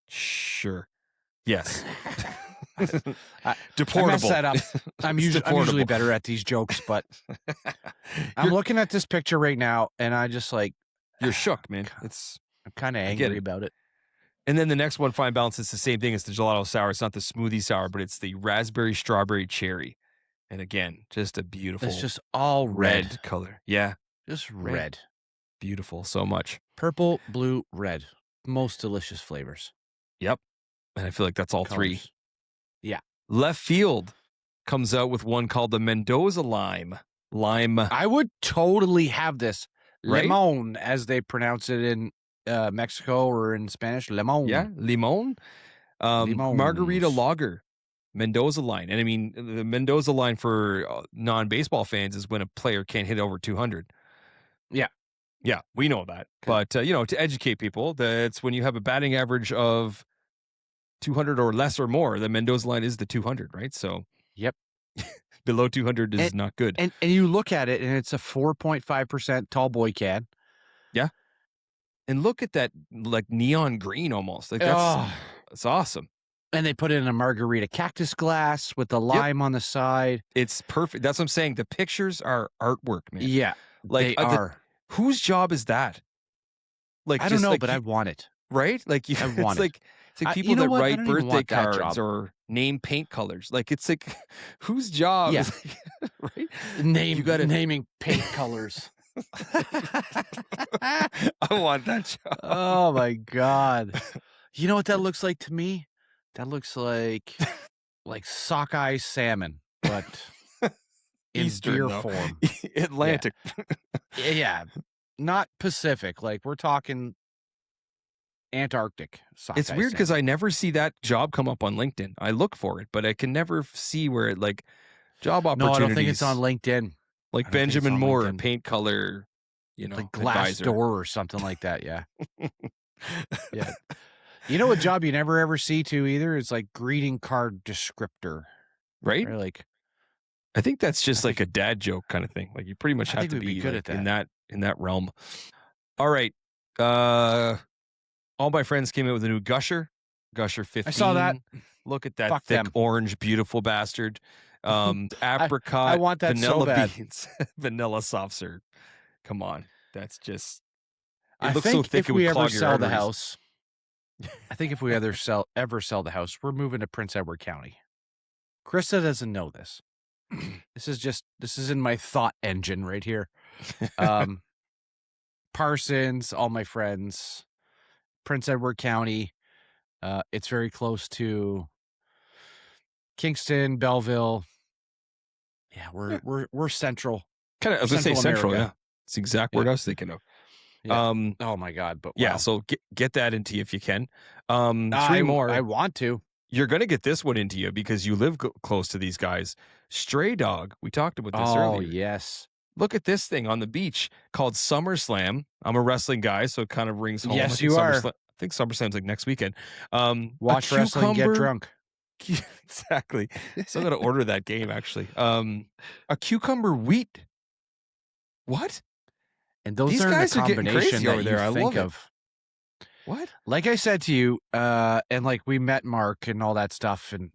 Sure. Yes. Deportable. I messed that up. I'm usually better at these jokes, but I'm looking at this picture right now, and I just you're shook, man. I'm kind of angry about it. And then the next one, Fine Balance, it's the same thing. It's the gelato sour. It's not the smoothie sour, but it's the raspberry strawberry cherry. And again, just a beautiful. It's just all red color. Yeah, just red. Beautiful, so much. Purple, blue, red. Most delicious flavors. Yep. And I feel like that's all three. Yeah. Left Field comes out with one called the Mendoza Lime. I would totally have this. Right? Limon, as they pronounce it in Mexico or in Spanish. Limon. Yeah, limon. Margarita Lager. Mendoza line. And I mean, the Mendoza line for non-baseball fans is when a player can't hit over 200. Yeah. Yeah, we know that. Okay. But, to educate people, that's when you have a batting average of 200 or less or more, the Mendoza line is the 200, right? So, yep. Below 200 is not good. And you look at it, and it's a 4.5% tall boy can. Yeah. And look at that, neon green almost. That's awesome. And they put it in a margarita cactus glass with the lime on the side. It's perfect. That's what I'm saying. The pictures are artwork, man. Yeah, they are. Whose job is that? I don't know, but I want it. Right? I want it. It's like people that write birthday cards or name paint colors. It's like, whose job? Yeah. Is right? Naming paint colors. I want that job. Oh my God. You know what that looks like to me? That looks like sockeye salmon, but in Eastern, beer form. Atlantic. Yeah. Not Pacific. We're talking Antarctic. It's weird because I never see that job come up on LinkedIn. I look for it, but I can never see where it job opportunities. No, I don't think it's on LinkedIn. Benjamin Moore, paint color, glass door or something like that. Yeah. Yeah. You know what job you never ever see too either? It's greeting card descriptor. Right? I think that's just a dad joke kind of thing. You pretty much have to be good at that. In that realm. All right. All my friends came in with a new Gusher 15. I saw that. Look at that thick orange, beautiful bastard. Apricot. I want that vanilla so bad. Beans, vanilla soft serve. Come on. That's just. It looks so thick it would clog your arteries. The house. I think if we ever sell the house, we're moving to Prince Edward County. Krista doesn't know this. This is in my thought engine right here. Parsons, all my friends, Prince Edward County. It's very close to Kingston, Belleville. Yeah, we're central. Kind of, I was going to say central. Yeah, it's the exact word I was thinking of. Yeah. Oh my God! But yeah, so get that into you if you can. Three more. I want to. You're going to get this one into you because you live close to these guys. Stray Dog. We talked about this earlier. Oh yes. Look at this thing on the beach called SummerSlam. I'm a wrestling guy, so it kind of rings home. Yes, you are. I think SummerSlam's next weekend. Watch wrestling, get drunk. Exactly. So I'm gonna order that game actually. A cucumber wheat. What? And these guys are getting crazy over there. I think of. What? Like I said to you, and like we met Mark and all that stuff, and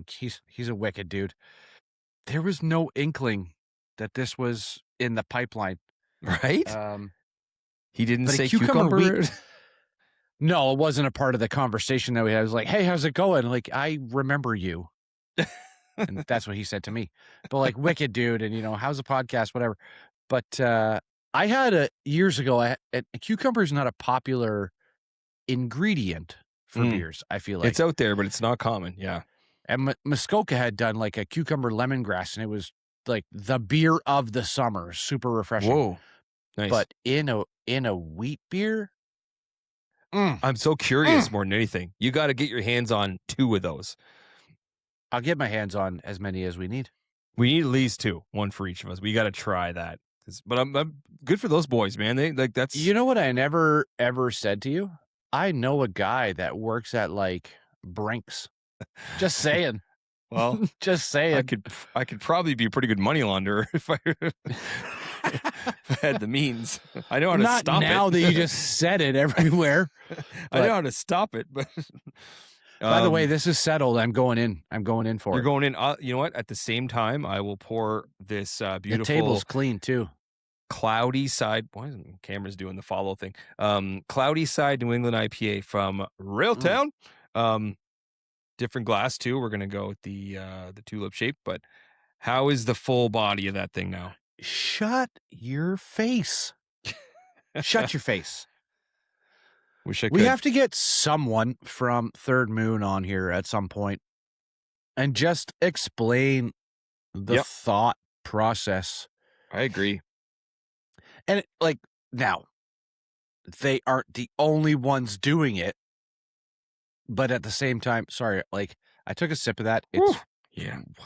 he's a wicked dude. There was no inkling that this was in the pipeline, right? He didn't say cucumber wheat. No, it wasn't a part of the conversation that we had. I was like, "Hey, how's it going?" Like, I remember you, and that's what he said to me. But like, wicked dude, and how's the podcast, whatever. But I had years ago. A cucumber is not a popular ingredient for beers. I feel like it's out there, but it's not common. Yeah. And Muskoka had done like a cucumber lemongrass, and it was like the beer of the summer, super refreshing. Whoa, nice. But in a wheat beer, I'm so curious more than anything. You got to get your hands on 2 of those. I'll get my hands on as many as we need. We need at least 2, 1 for each of us. We got to try that. But I'm good for those boys, man. They like that's. You know what I never ever said to you? I know a guy that works at like Brinks. Just saying. Well, just saying. I could probably be a pretty good money launderer if I had the means. I know how to stop it. Not now that you just said it everywhere. I know how to stop it, but by the way, this is settled. I'm going in for it. You're going in. You know what? At the same time, I will pour this beautiful. The table's clean too. Cloudy Side. Why isn't the camera's doing the follow thing? Cloudy Side New England IPA from Railtown. Different glass too. We're gonna go with the tulip shape. But how is the full body of that thing now? Shut your face. Shut your face. Wish I could. We have to get someone from Third Moon on here at some point and just explain the thought process. I agree. And now, they aren't the only ones doing it, but at the same time, sorry, I took a sip of that.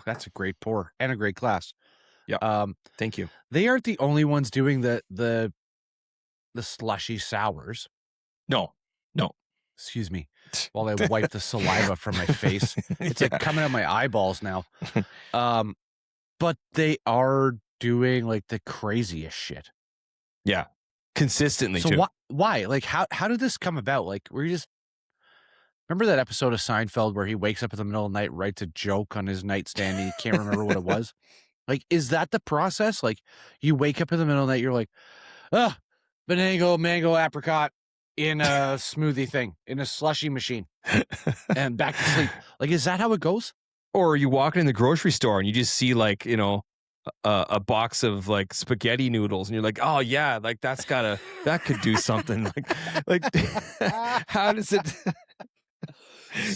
That's a great pour and a great glass. Yeah. Thank you. They aren't the only ones doing the slushy sours. No. Excuse me. While I wipe the saliva from my face, it's like coming out my eyeballs now. But they are doing like the craziest shit. Yeah, consistently. So too. Why? Like, how did this come about? Like, remember that episode of Seinfeld where he wakes up in the middle of the night, writes a joke on his nightstand, and he can't remember what it was? Like, is that the process? Like, you wake up in the middle of the night, you're like, mango, apricot in a smoothie thing, in a slushy machine, and back to sleep. Like, is that how it goes? Or you walk in the grocery store and you just see a box of like spaghetti noodles, and you're like, oh yeah, like that could do something. like how does it?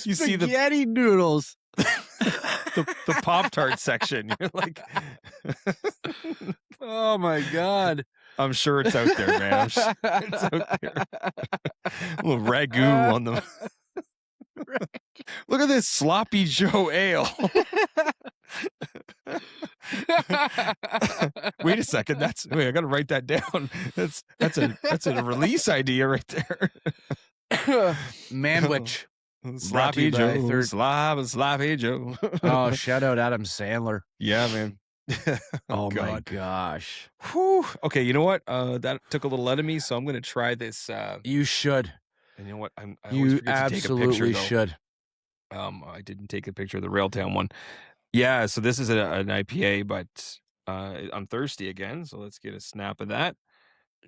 You see the spaghetti noodles. the Pop-Tart section. You're like, oh my God. I'm sure it's out there, man. It's out there. A little ragu on them. Look at this Sloppy Joe ale. Wait a second. I got to write that down. That's a release idea right there. Manwich. Sloppy Joe. Sloppy Joe. Oh, shout out Adam Sandler. Yeah, man. Oh my gosh. Whew. Okay, you know what? That took a little out of me, so I'm going to try this. You should. And you know what? You absolutely should. I didn't take a picture of the Railtown one. Yeah, so this is an IPA, but I'm thirsty again, so let's get a snap of that.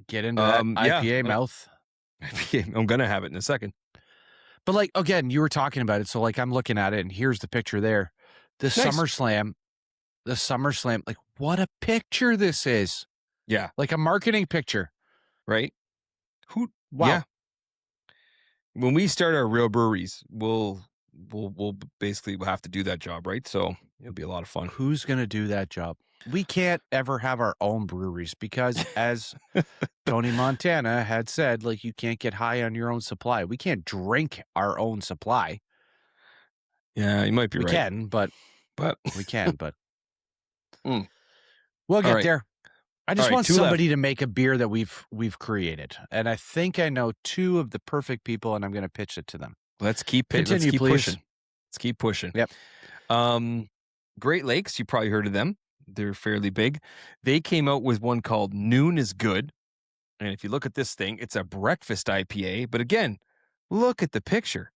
Get into that IPA mouth. I'm going to have it in a second. But again, you were talking about it, so I'm looking at it, and here's the picture there. The SummerSlam, like what a picture this is. Yeah. Like a marketing picture. Right? Wow. Yeah. When we start our real breweries, we'll basically have to do that job, right? So it'll be a lot of fun. Who's going to do that job? We can't ever have our own breweries because, as Tony Montana had said, you can't get high on your own supply. We can't drink our own supply. Yeah, you might be right. We can, but we can, but we'll get there. I just want somebody to make a beer that we've created, and I think I know 2 of the perfect people, and I'm going to pitch it to them. Let's keep pushing. Let's keep pushing. Yep. Great Lakes, you probably heard of them. They're fairly big. They came out with one called Noon is Good. And if you look at this thing, it's a breakfast IPA. But again, look at the picture.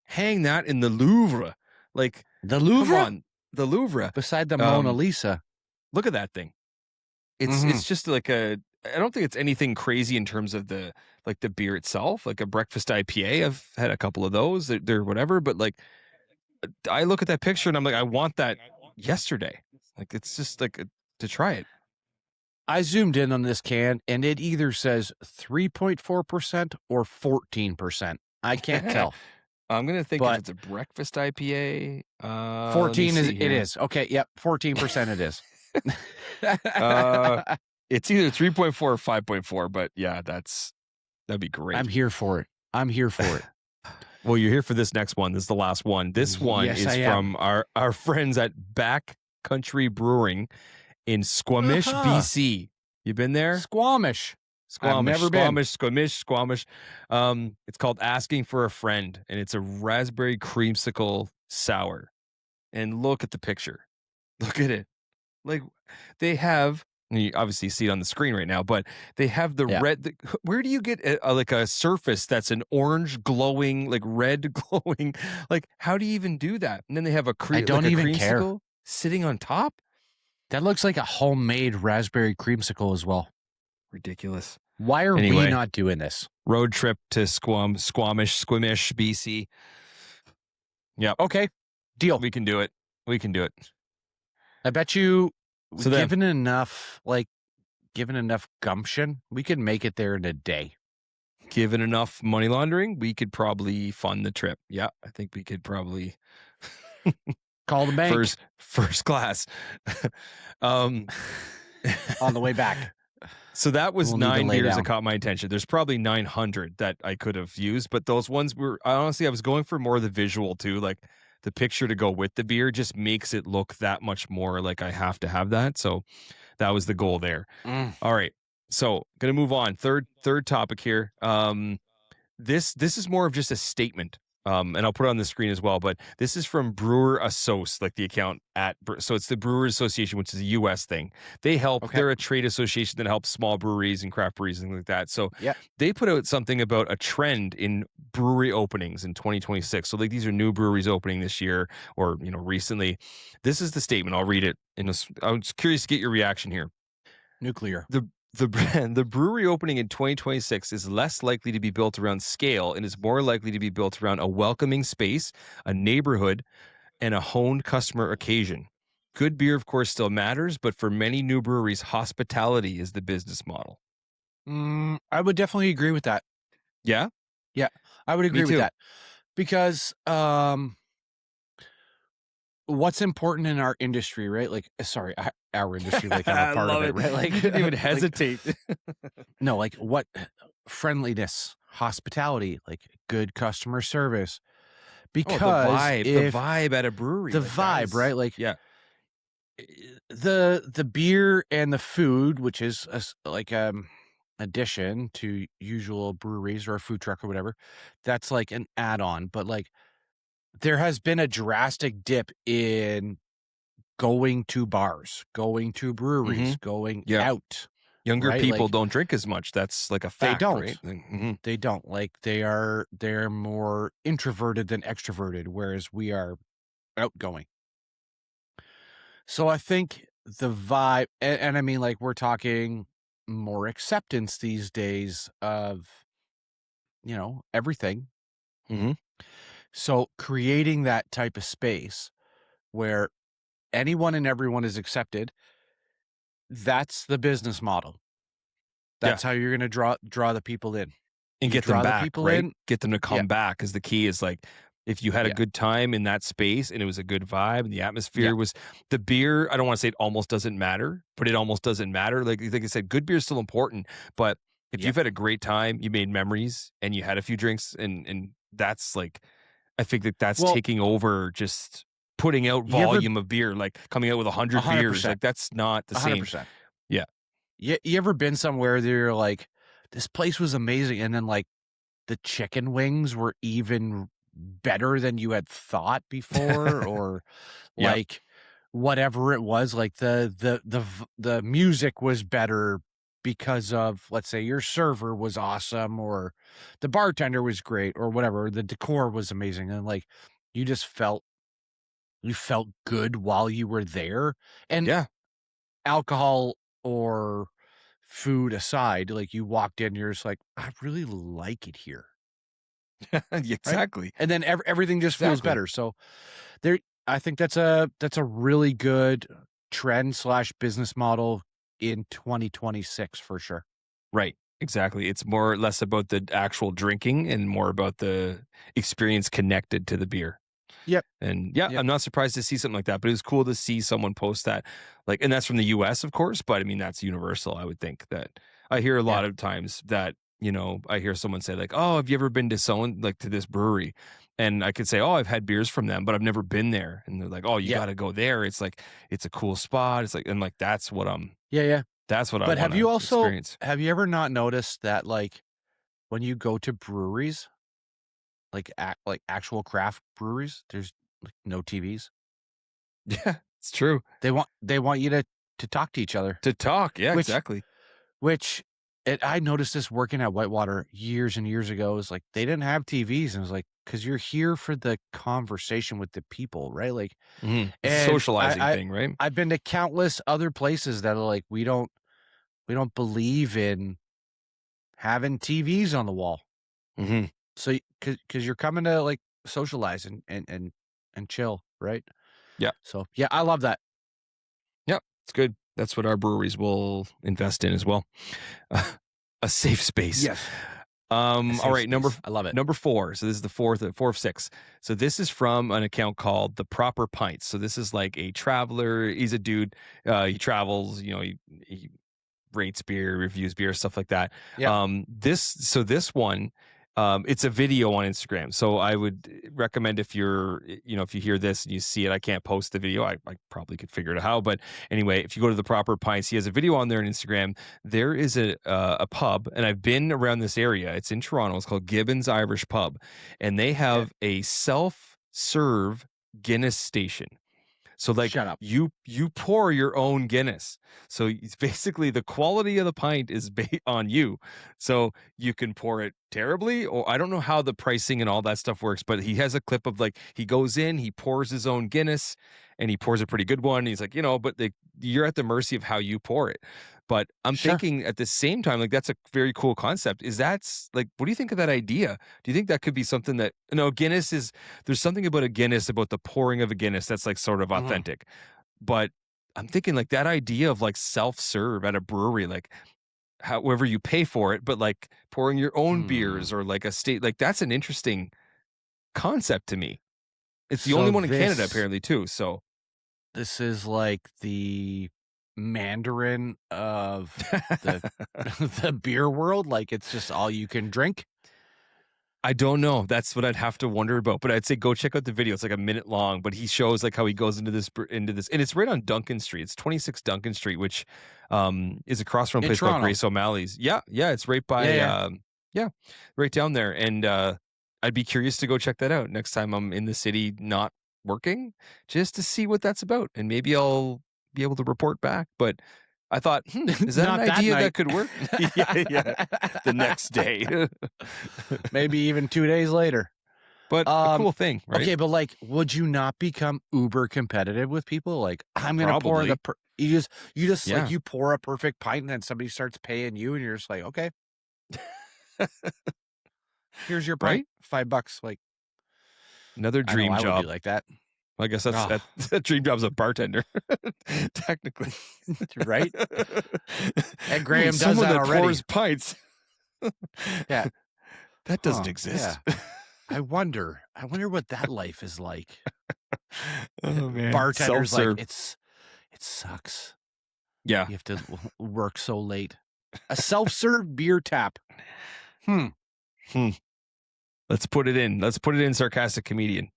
Hang that in the Louvre. Like, the Louvre? Come on, the Louvre. Beside the Mona Lisa. Look at that thing. It's just like I don't think it's anything crazy in terms of the beer itself, like a breakfast IPA. I've had a couple of those. They're whatever, but like I look at that picture and I'm like, I want that yesterday. Like it's just like to try it. I zoomed in on this can and it either says 3.4% or 14%. I can't tell. I'm gonna think if it's a breakfast IPA. 14 is it is. Okay, yep, 14% it is. It's either 3.4 or 5.4, but yeah, that'd be great. I'm here for it. Well, you're here for this next one. This is the last one. This one is from our friends at Backcountry Brewing in Squamish, BC. You been there? Squamish. I've never been. Squamish. It's called Asking for a Friend, and it's a raspberry creamsicle sour. And look at the picture. Look at it. Like they have, you obviously see it on the screen right now, but they have the red. Where do you get like a surface that's an orange glowing, like red glowing? Like how do you even do that? And then they have a I don't even care. Sitting on top. That looks like a homemade raspberry creamsicle as well. Ridiculous. Why are we not doing this? Road trip to Squamish, BC. Yeah. Okay. Deal. We can do it. I bet you, given enough gumption, we could make it there in a day. Given enough money laundering, we could probably fund the trip. Yeah, I think we could probably call the bank. First class. On the way back. So that was 9 beers that caught my attention. There's probably 900 that I could have used, but those ones I was going for more of the visual too. Like the picture to go with the beer just makes it look that much more like I have to have that. So that was the goal there. All right. So going to move on. Third topic here. This is more of just a statement. And I'll put it on the screen as well, but this is from Brewer Assoc, like the account so it's the Brewers Association, which is a U.S. thing. They help, they're a trade association that helps small breweries and craft breweries and things like that. So they put out something about a trend in brewery openings in 2026. So like these are new breweries opening this year or, recently. This is the statement. I'll read it. I'm just curious to get your reaction here. Nuclear. The brewery opening in 2026 is less likely to be built around scale and is more likely to be built around a welcoming space, a neighborhood, and a honed customer occasion. Good beer, of course, still matters, but for many new breweries, hospitality is the business model. I would definitely agree with that. Yeah? Yeah, I would agree with that. Because what's important in our industry, right? Like, sorry, our industry, like I'm a part of it, right? Like, you didn't even hesitate. No, like what friendliness, hospitality, like good customer service. Because the vibe at a brewery, the vibe, right? Like, the beer and the food, which is addition to usual breweries or a food truck or whatever, that's like an add-on. But like, there has been a drastic dip in going to bars, going to breweries, going out. Younger people don't drink as much. That's like a fact. They don't. Right? They don't. Like they're more introverted than extroverted, whereas we are outgoing. So I think the vibe, and I mean, like we're talking more acceptance these days of, everything. So creating that type of space where anyone and everyone is accepted, that's the business model. That's how you're going to draw the people in. And get them back, right? Get them to come back, because the key is like, if you had a good time in that space and it was a good vibe and the atmosphere was the beer, I don't want to say it almost doesn't matter, but it almost doesn't matter. Like I said, good beer is still important, but if you've had a great time, you made memories and you had a few drinks and that's like, I think that's taking over, just putting out volume of beer, like coming out with 100 beers. Like that's not the 100%. same. Yeah. You ever been somewhere that you're like, this place was amazing, and then like the chicken wings were even better than you had thought before, or like whatever it was, like the music was better because of, let's say, your server was awesome, or the bartender was great, or whatever, the decor was amazing, and like you just felt good while you were there. And alcohol or food aside, like you walked in, you're just like, I really like it here. Exactly. Right? And then everything just feels better. So there, I think that's a really good trend / business model in 2026 for sure. Right. Exactly. It's more or less about the actual drinking and more about the experience connected to the beer. Yep. And I'm not surprised to see something like that, but it was cool to see someone post that. Like, and that's from the US, of course, but I mean, that's universal. I would think that I hear a lot of times that, you know, I hear someone say like, oh, have you ever been to someone like to this brewery? And I could say, oh, I've had beers from them, but I've never been there. And they're like, oh, you got to go there. It's like, it's a cool spot. It's like, and like, that's what I'm. That's what I want to experience. But have you ever not noticed that, like, when you go to breweries, like actual craft breweries, there's like no TVs? Yeah, it's true. They want you to talk to each other. Exactly. Which I noticed this working at Whitewater years and years ago. Is like they didn't have TVs, and it was like, because you're here for the conversation with the people, right? Like socializing thing, right? I've been to countless other places that are like, we don't believe in having TVs on the wall. Mm-hmm. So because you're coming to like socialize and chill, right? Yeah. So I love that. Yeah, it's good. That's what our breweries will invest in as well. A safe space. Yes. All right, I love it. Number 4. So this is the four of 6. So this is from an account called The Proper Pints. So this is like a traveler. He's a dude. He travels. You know, he rates beer, reviews beer, stuff like that. Yeah. This one. It's a video on Instagram. So I would recommend if you hear this and you see it, I can't post the video. I probably could figure it out how, but anyway, if you go to The Proper Pints, he has a video on there on Instagram. There is a pub, and I've been around this area. It's in Toronto. It's called Gibbons Irish Pub, and they have a self-serve Guinness station. So like, shut up. You pour your own Guinness. So it's basically the quality of the pint is based on you. So you can pour it terribly, or I don't know how the pricing and all that stuff works, but he has a clip of like, he goes in, he pours his own Guinness, and he pours a pretty good one. He's like, but you're at the mercy of how you pour it. But I'm thinking at the same time, like, that's a very cool concept. That's like, what do you think of that idea? Do you think that could be something that, Guinness there's something about a Guinness, about the pouring of a Guinness that's like sort of authentic. But I'm thinking like that idea of like self-serve at a brewery, like however you pay for it, but like pouring your own beers, or like a state, like that's an interesting concept to me. It's the only one in Canada apparently too. So this is like the Mandarin of the beer world. Like, it's just all you can drink. I don't know. That's what I'd have to wonder about. But I'd say go check out the video. It's like a minute long, but he shows like how he goes into this, and it's right on Duncan Street. It's 26 Duncan Street, which is across from a place called Grace O'Malley's. Yeah, it's right by right down there. And I'd be curious to go check that out next time I'm in the city not working, just to see what that's about, and maybe I'll be able to report back. But I thought, is that an idea that could work? The next day. Maybe even 2 days later. But a cool thing, right? Okay, but like, would you not become uber competitive with people? Like, I'm going to pour you just like, you pour a perfect pint, and then somebody starts paying you, and you're just like, okay, here's your pint, $5. Like, another dream job. I would be like that. I guess that dream job's a bartender, technically, right? And Graham does that already. Pours pints. Yeah, that doesn't exist. Yeah. I wonder what that life is like. Oh man, bartenders, like, it sucks. Yeah, you have to work so late. A self-serve beer tap. Let's put it in. Sarcastic comedian.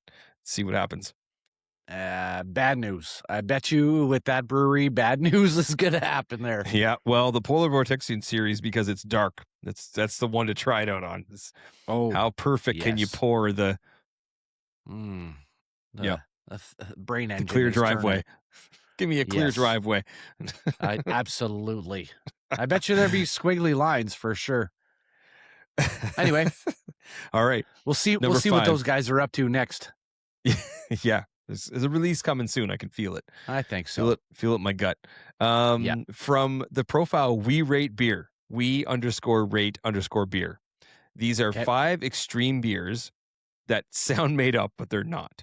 See what happens. Bad news. I bet you with that brewery, bad news is going to happen there. Yeah. Well, the Polar Vortexian series, because it's dark. That's the one to try it out on. How perfect can you pour the The brain engine. The clear driveway. Give me a clear driveway. Absolutely. I bet you there'd be squiggly lines for sure. Anyway. All right. We'll see what those guys are up to next. Yeah. There's a release coming soon. I can feel it. I think so. Feel it in my gut. From the profile, we rate beer. We_rate_beer. These are 5 extreme beers that sound made up, but they're not.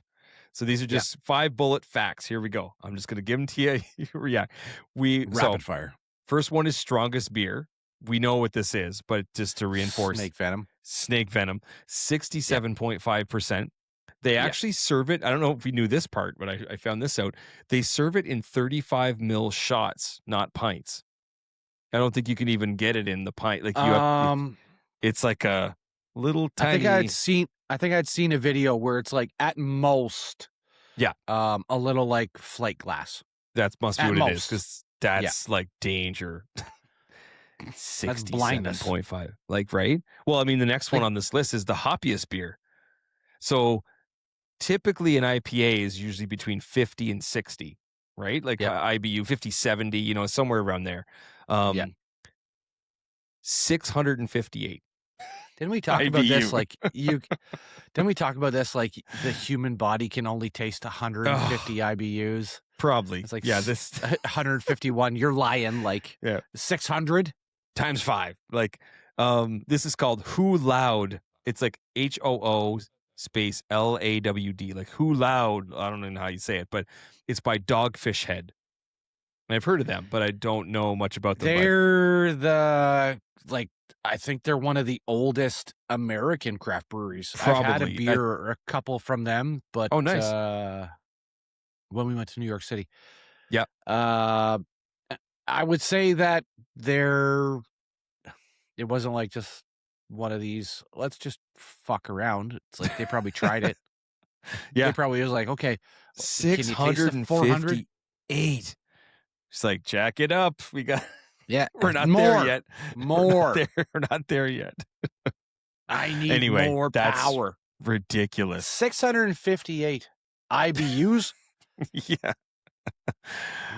So these are just 5 bullet facts. Here we go. I'm just going to give them to you. Rapid fire. First one is strongest beer. We know what this is, but just to reinforce. Snake venom. 67.5%. They actually serve it. I don't know if we knew this part, but I found this out. They serve it in 35 ml shots, not pints. I don't think you can even get it in the pint. Like it's like a little tiny. I think I'd seen a video where it's like at most, a little like flake glass. That must be what it is, because that's like danger. 67.5. Like, right? Well, I mean, the next one on this list is the hoppiest beer. So typically an IPA is usually between 50 and 60, right? Like IBU 50, 70, somewhere around there. 658. Didn't we talk about this? Didn't we talk about this? Like the human body can only taste 150 IBUs. Probably. It's like this 151. You're lying. Like 600 times 5. Like this is called Who Loud. It's like HOO space LAWD. Like Who Loud. I don't know how you say it, but it's by Dogfish Head. And I've heard of them, but I don't know much about them. They're I think they're one of the oldest American craft breweries. Probably. I've had a beer or a couple from them, but nice. When we went to New York City. Yeah. I would say that it wasn't like just one of these, let's just fuck around. It's like they probably tried it. Yeah. They probably was like, okay, 658. It's like, jack it up. We got... Yeah, we're not there yet. More. We're not there yet. I need more power. Ridiculous. 658 IBUs. Yeah.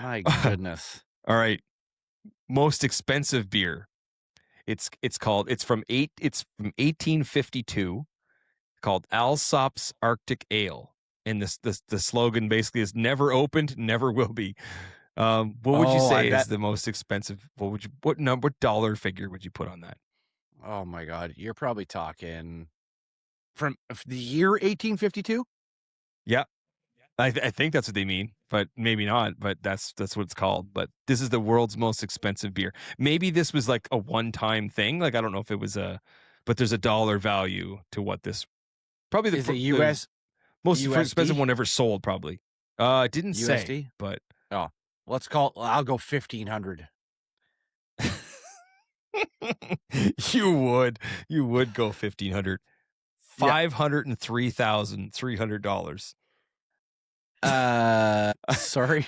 My goodness. All right. Most expensive beer. It's from 1852. Called Alsop's Arctic Ale, and the slogan basically is never opened, never will be. What would you say is the most expensive? What dollar figure would you put on that? Oh my God, you're probably talking from the year 1852. Yeah, I think that's what they mean, but maybe not. But that's what it's called. But this is the world's most expensive beer. Maybe this was like a one-time thing. Like I don't know if it was but there's a dollar value to what this. Probably the US most USD? Expensive one ever sold. Probably. It didn't USD? say, but I'll go 1,500. You would go 1,500. $503,300. Sorry.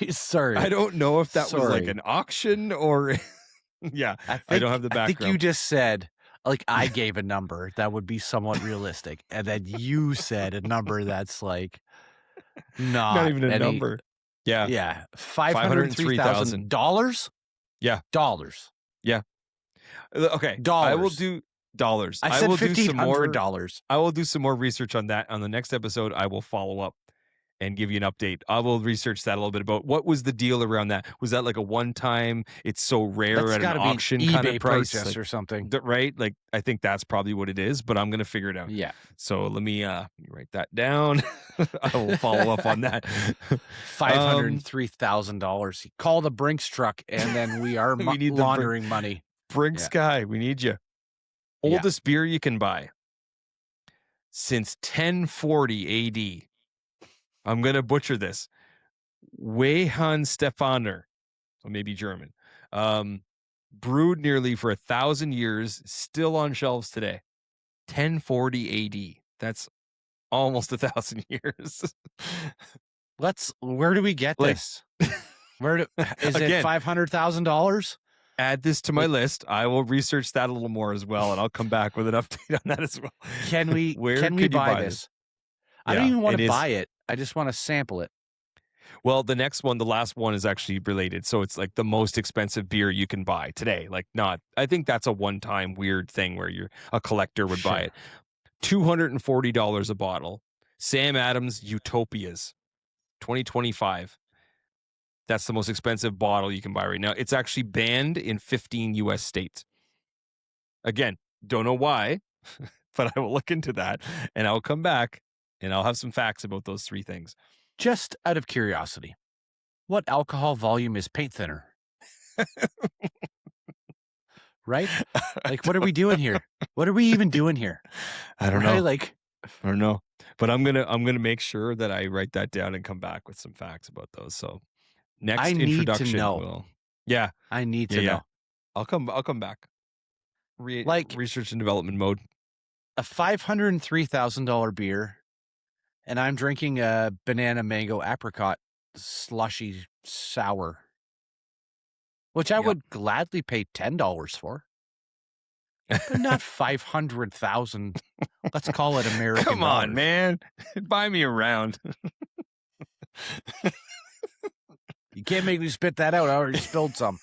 I don't know if that was like an auction or. Yeah, I don't have the background. I think you just said, like, I gave a number that would be somewhat realistic, and then you said a number that's like not even a number. Yeah, $503,000. Yeah, dollars. Yeah. Okay, dollars. I will do dollars. I said $1,500. I will do some more research on that. On the next episode, I will follow up and give you an update. I will research that a little bit about what was the deal around that. Was that like a one-time? It's so rare at an auction kind of price, purchase or something, right? Like I think that's probably what it is, but I'm going to figure it out. Yeah. So let me write that down. I will follow up on that. $503,000. Call the Brinks truck, and then we are laundering money. Brinks guy, we need you. Oldest beer you can buy since 1040 AD. I'm going to butcher this. Weihenstephaner, so maybe German. Brewed nearly for 1,000 years, still on shelves today. 1040 AD. That's almost 1,000 years. Where do we get this? Is it $500,000? Add this to my list. I will research that a little more as well, and I'll come back with an update on that as well. Can we buy this? I don't even want to buy it. I just want to sample it. Well, the next one, the last one, is actually related. So it's like the most expensive beer you can buy today. Like, not, I think that's a one-time weird thing where a collector would buy it. $240 a bottle. Sam Adams Utopias, 2025. That's the most expensive bottle you can buy right now. It's actually banned in 15 U.S. states. Again, don't know why, but I will look into that, and I'll come back, and I'll have some facts about those three things. Just out of curiosity, what alcohol volume is paint thinner? Right? Like, what are we doing here? What are we even doing here? I don't know. Like, I don't know. But I'm gonna make sure that I write that down and come back with some facts about those. So next introduction need to know. I need to know. I'll come back. Research and development mode. A $503,000 beer, and I'm drinking a banana mango apricot slushy sour, which I would gladly pay $10 for, but not 500,000. Let's call it American. Come on, man, buy me a round. You can't make me spit that out. I already spilled some.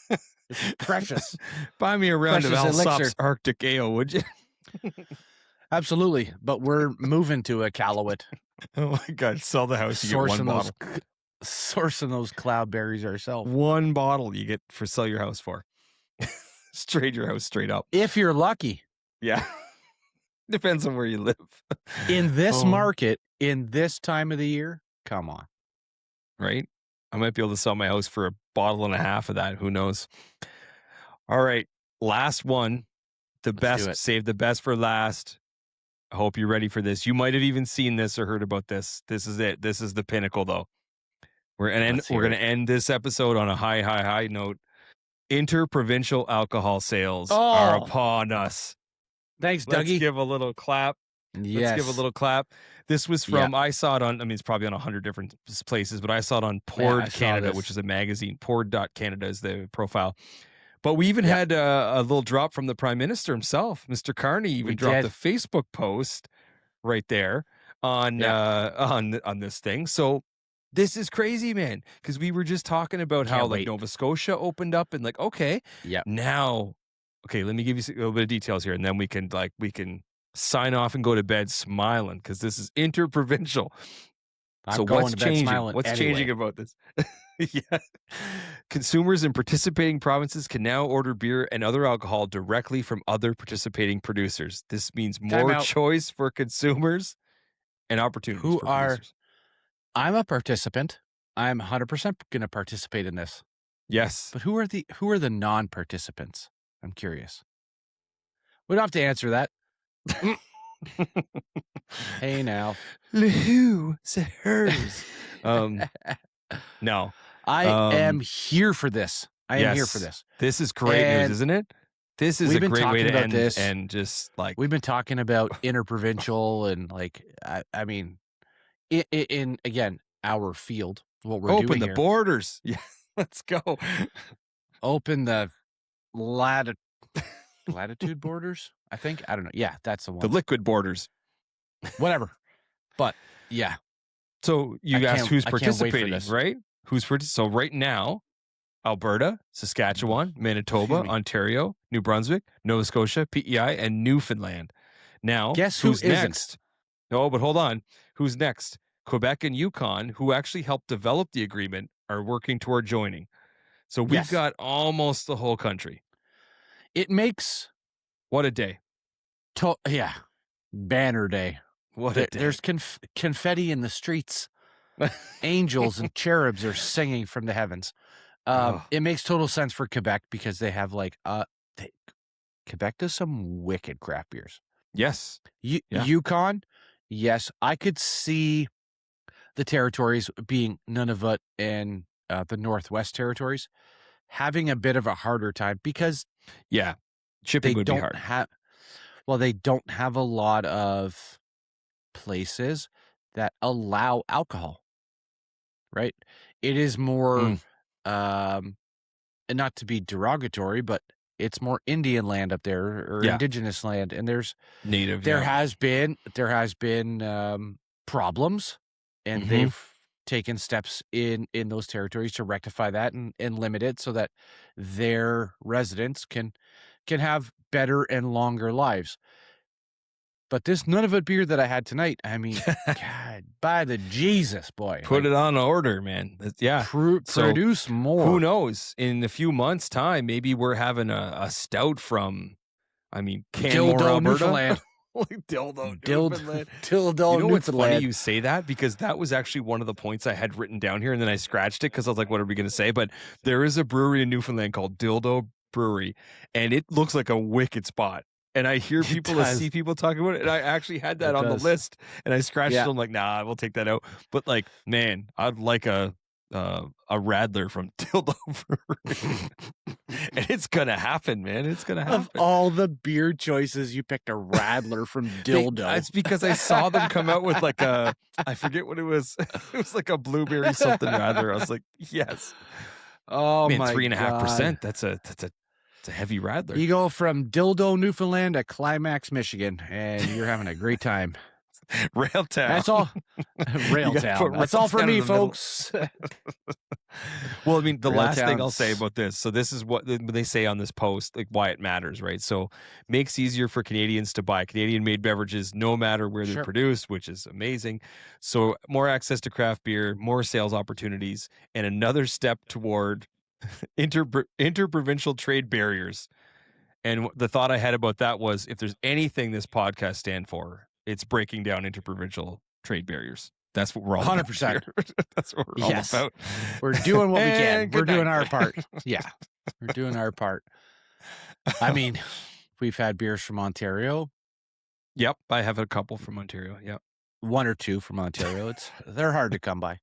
It's precious. Buy me a round of Alsop's Arctic Ale, would you? Absolutely, but we're moving to Iqaluit. Oh my God! Sell the house. You get one bottle. Sourcing those cloudberries ourselves. One bottle you get for sell your house for. Trade your house straight up. If you're lucky. Yeah. Depends on where you live. In this market, in this time of the year, come on. Right? I might be able to sell my house for a bottle and a half of that. Who knows? All right. Last one. Let's best. Save the best for last. I hope you're ready for this. You might have even seen this or heard about this. This is it. This is the pinnacle, though. We're going to end this episode on a high note. Interprovincial alcohol sales are upon us. Thanks, Dougie. Let's give a little clap. Yes. Let's give a little clap. This was from, I saw it on, it's probably on 100 different places, but I saw it on Poured Canada, which is a magazine. Poured.Canada is the profile. But we even had a little drop from the Prime Minister himself. Mr. Carney even dropped a Facebook post right there on this thing. So this is crazy, man, because we were just talking about how like Nova Scotia opened up and like, now, let me give you a little bit of details here, and then we can sign off and go to bed smiling because this is interprovincial. So what's changing? What's changing about this? Consumers in participating provinces can now order beer and other alcohol directly from other participating producers. This means more choice for consumers and opportunities for producers. I'm a participant. I'm 100% going to participate in this. Yes. But who are the non-participants? I'm curious. We don't have to answer that. Hey now. Who said hers? No. I am here for this. I am here for this. This is great news, isn't it? This is a great way to end this. And just like we've been talking about interprovincial and like I mean in again our field, what we're doing open the here. Borders. Yeah, let's go. Open the latitude borders, I think. I don't know. Yeah, that's the one. The liquid borders. Whatever. But yeah. So you asked who's participating, right? So right now, Alberta, Saskatchewan, Manitoba, Ontario, New Brunswick, Nova Scotia, PEI, and Newfoundland. Now, guess who's next? No, but hold on. Who's next? Quebec and Yukon, who actually helped develop the agreement, are working toward joining. So we've got almost the whole country. It makes... What a day. Banner day. What a day. There's confetti in the streets. Angels and cherubs are singing from the heavens. It makes total sense for Quebec because they have like Quebec does some wicked craft beers. Yes. Yukon, yes. I could see the territories being Nunavut and the Northwest territories having a bit of a harder time because shipping would be hard. They don't have a lot of places that allow alcohol. Right? It is more and not to be derogatory, but it's more Indian land up there or indigenous land, and there's native. There has been problems, and they've taken steps in those territories to rectify that and limit it so that their residents can have better and longer lives. But this Nunavut beer that I had tonight, I mean, God, by the Jesus, boy. Put it on order, man. Yeah. Produce more. Who knows? In a few months' time, maybe we're having a stout from, Canmore, Alberta. Newfoundland. Dildo Newfoundland. You know what's funny you say that? Because that was actually one of the points I had written down here, and then I scratched it because I was like, what are we going to say? But there is a brewery in Newfoundland called Dildo Brewery, and it looks like a wicked spot. And I hear people, I see people talking about it, and I actually had that on the list, and I scratched it. I'm like, nah, we'll take that out. But like, man, I'd like a Radler from Dildo Brewery. And it's gonna happen, man. It's gonna happen. Of all the beer choices, you picked a Radler from Dildo. It's because I saw them come out with like I forget what it was. It was like a blueberry something Radler. I was like, yes. Oh, man, 3.5%. That's a heavy Radler. You go from Dildo, Newfoundland to Climax, Michigan, and you're having a great time. Railtown. That's all. Railtown. That's all for me, folks. Well, the last thing I'll say about this. So this is what they say on this post, like why it matters, right? So makes easier for Canadians to buy Canadian-made beverages no matter where they're produced, which is amazing. So more access to craft beer, more sales opportunities, and another step toward interprovincial trade barriers. And the thought I had about that was, if there's anything this podcast stands for, it's breaking down interprovincial trade barriers. That's what we're all 100%. That's what we're all about. We're doing what we can. We're doing our part. Yeah, we're doing our part. We've had beers from Ontario. Yep, I have a couple from Ontario. Yep, one or two from Ontario. They're hard to come by.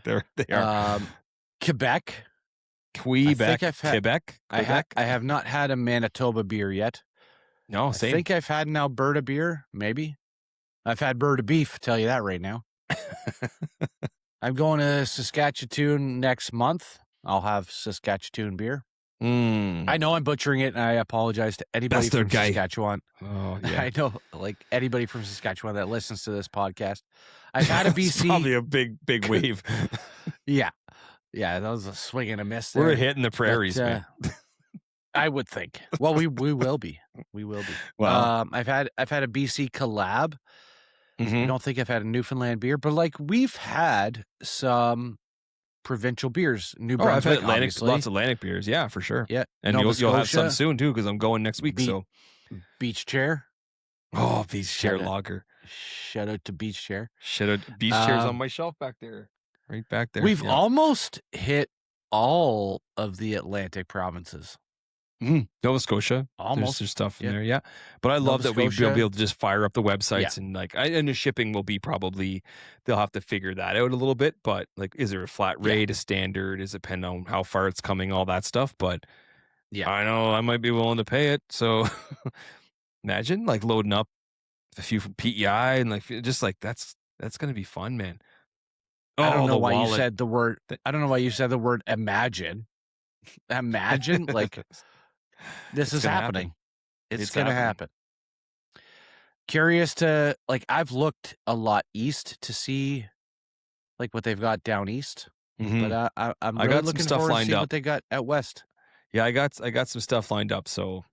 They are. Quebec. Quebec. I have not had a Manitoba beer yet. No, same. I think I've had an Alberta beer, maybe. I've had Alberta beef, tell you that right now. I'm going to Saskatchewan next month. I'll have Saskatchewan beer. I know I'm butchering it, and I apologize to anybody from Saskatchewan. Oh, yeah. I know, like, anybody from Saskatchewan that listens to this podcast. I've had a BC. It's probably a big wave. Yeah. Yeah, that was a swing and a miss there. We're hitting the prairies, man. I would think. Well, we will be. We will be. Wow. I've had a BC collab. I don't think I've had a Newfoundland beer, but like we've had some provincial beers. New Brunswick, I've had lots of Atlantic beers. Yeah, for sure. Yeah, and you'll have some soon too, because I'm going next week. So Beach Chair. Oh, Beach Chair lager. Shout out to Beach Chair. Shout out to Beach Chair's on my shelf back there, right back there. We've almost hit all of the Atlantic provinces. Nova Scotia, almost. There's stuff in there, yeah. But I love that we'll be able to just fire up the websites and and the shipping will be probably, they'll have to figure that out a little bit. But like, is there a flat rate, a standard? Is it depend on how far it's coming, all that stuff? But I know I might be willing to pay it. So imagine like loading up a few from PEI and like just like that's gonna be fun, man. I don't know why you said the word. I don't know why you said the word imagine. Imagine like. This is happening. It's going to happen. Curious to, like, I've looked a lot east to see, like, what they've got down east. But I'm really looking forward to see what they got out west. Yeah, I got some stuff lined up, so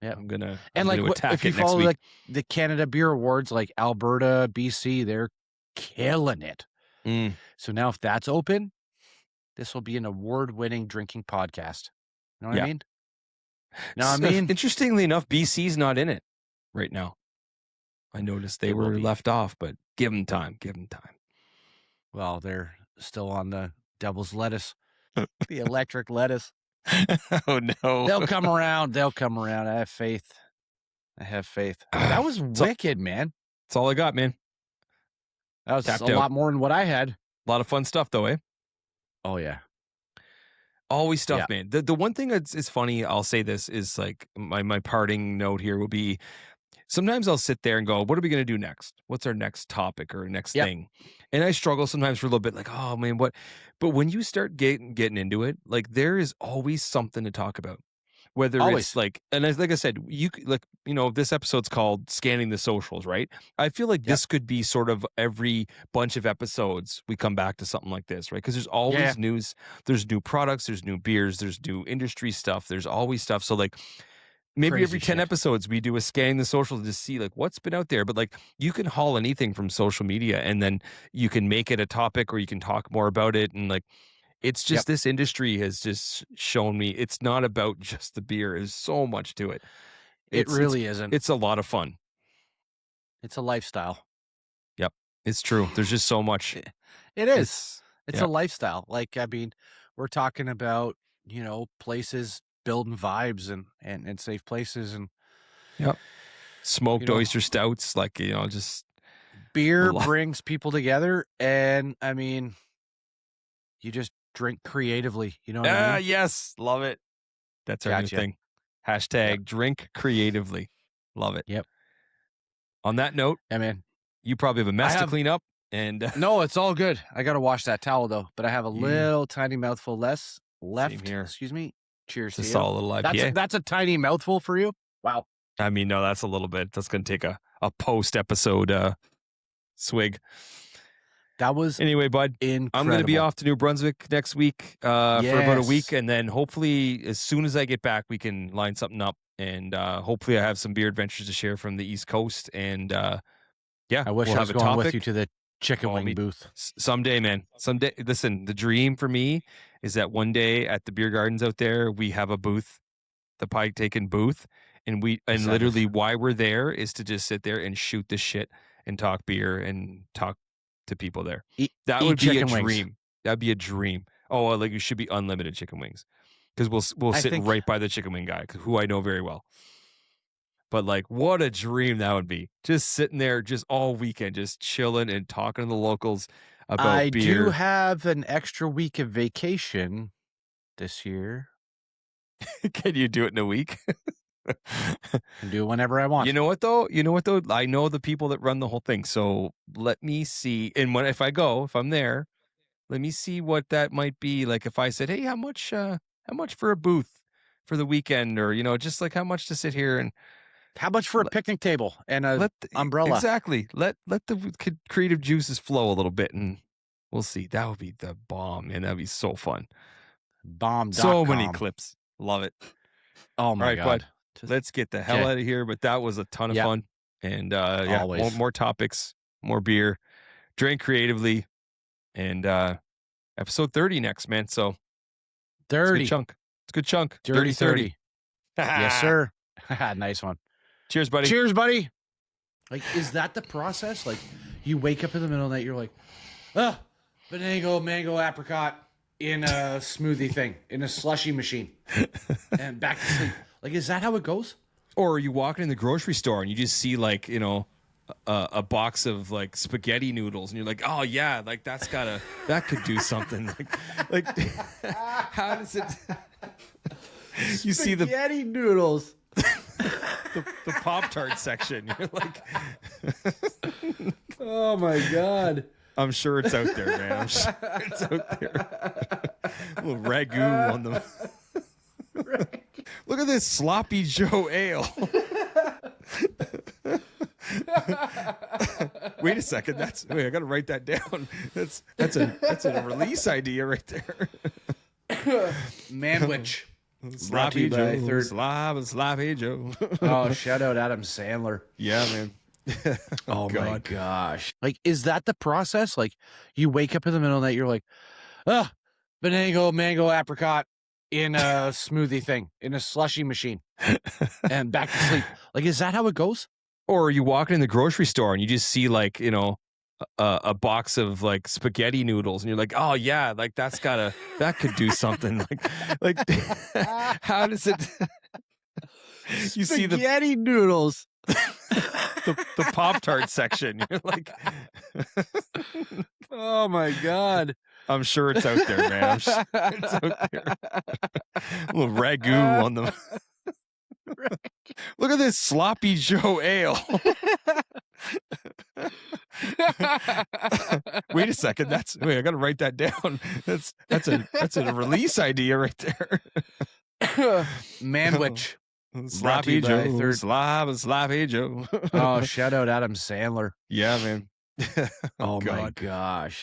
I'm gonna attack if you it next follow week. like the Canada Beer Awards, like Alberta, BC, they're killing it. So now, if that's open, this will be an award-winning drinking podcast. You know what I mean? No, I mean, interestingly enough, BC's not in it right now. I noticed they were left off, but give them time. Give them time. Well, they're still on the devil's lettuce, the electric lettuce. Oh no! They'll come around. I have faith. That was wicked, man. That's all I got, man. That was a lot more than what I had. A lot of fun stuff, though, eh? Oh yeah. Always stuff, man. The one thing that's funny, I'll say this, is like my parting note here will be, sometimes I'll sit there and go, what are we going to do next? What's our next topic or next thing? And I struggle sometimes for a little bit, like, oh man, what? But when you start getting into it, like there is always something to talk about. whether it's like, and like I said, this episode's called Scanning the Socials, right? I feel like this could be sort of every bunch of episodes we come back to something like this, right? Because there's always news, there's new products, there's new beers, there's new industry stuff, there's always stuff. So like maybe crazy every 10 episodes we do a Scanning the Socials to see like what's been out there. But like you can haul anything from social media and then you can make it a topic or you can talk more about it. And like, it's just this industry has just shown me it's not about just the beer. There's so much to it. It really isn't. It's a lot of fun. It's a lifestyle. Yep. It's true. There's just so much. It is. It's a lifestyle. Like, I mean, we're talking about, places building vibes and safe places and smoked oyster stouts. Like, just beer brings people together. And I mean, you just drink creatively, you know what I mean? Yes. Love it. That's our new thing. Hashtag drink creatively. Love it. Yep. On that note, you probably have a mess to clean up. And no, it's all good. I got to wash that towel though, but I have a little tiny mouthful left. Same here. Excuse me. Cheers to you. Just a little IPA. That's a tiny mouthful for you? Wow. I mean, no, that's a little bit. That's going to take a post-episode swig. That was anyway, bud. Incredible. I'm going to be off to New Brunswick next week for about a week, and then hopefully, as soon as I get back, we can line something up, and hopefully, I have some beer adventures to share from the East Coast, and I wish I was going with you to the chicken wing booth someday, man. Someday, listen. The dream for me is that one day at the beer gardens out there, we have a booth, the Pint Taken booth, and literally why we're there is to just sit there and shoot the shit and talk beer and talk to people there. That would be a dream. Wings. That'd be a dream. Oh, like you should be unlimited chicken wings because we'll sit right by the chicken wing guy who I know very well. But like, what a dream that would be! Just sitting there, just all weekend, just chilling and talking to the locals about beer. I do have an extra week of vacation this year. Can you do it in a week? Can do it whenever I want. You know what though? I know the people that run the whole thing. So let me see. And if I'm there, let me see what that might be. Like if I said, hey, how much for a booth for the weekend, or just like how much to sit here and how much for a picnic table and a umbrella. Exactly. Let the creative juices flow a little bit, and we'll see. That would be the bomb, and that'd be so fun. Bomb.com. So many clips. Love it. Oh my God. Bud. Let's get the hell out of here. But that was a ton of fun. And more topics, more beer, drink creatively, and episode 30 next, man. So 30 it's a good chunk. Dirty 30. Yes, sir. Nice one. Cheers, buddy. Cheers, buddy. Like, is that the process? Like, you wake up in the middle of the night, you're like, Benango, mango, apricot in a smoothie thing, in a slushy machine, and back to sleep. Like, is that how it goes? Or you walk in the grocery store and you just see like, a box of like spaghetti noodles and you're like, oh yeah, like that could do something. like how does it you see the spaghetti noodles. the Pop-Tart section. You're like oh my God. I'm sure it's out there, man. I'm sure it's out there. A little ragu on the Look at this Sloppy Joe ale. Wait a second. I got to write that down. That's a release idea right there. Manwich. Sloppy Joe. Sloppy Joe. Oh, shout out Adam Sandler. Yeah, man. Oh my gosh. Like, is that the process? Like, you wake up in the middle of the night, you're like, Benango, mango, apricot in a smoothie thing, in a slushy machine, and back to sleep. Like, is that how it goes? Or you walk in the grocery store and you just see like, a box of like spaghetti noodles and you're like, oh yeah, like that could do something. like how does it you see the spaghetti noodles. the Pop-Tart section. You're like oh my God. I'm sure it's out there, man. I'm sure it's out there. A little ragu on the Look at this Sloppy Joe ale. Wait a second. I got to write that down. That's a release idea right there. Manwich. Sloppy Joe. Sloppy Joe. Oh, shout out Adam Sandler. Yeah, man. Oh my gosh.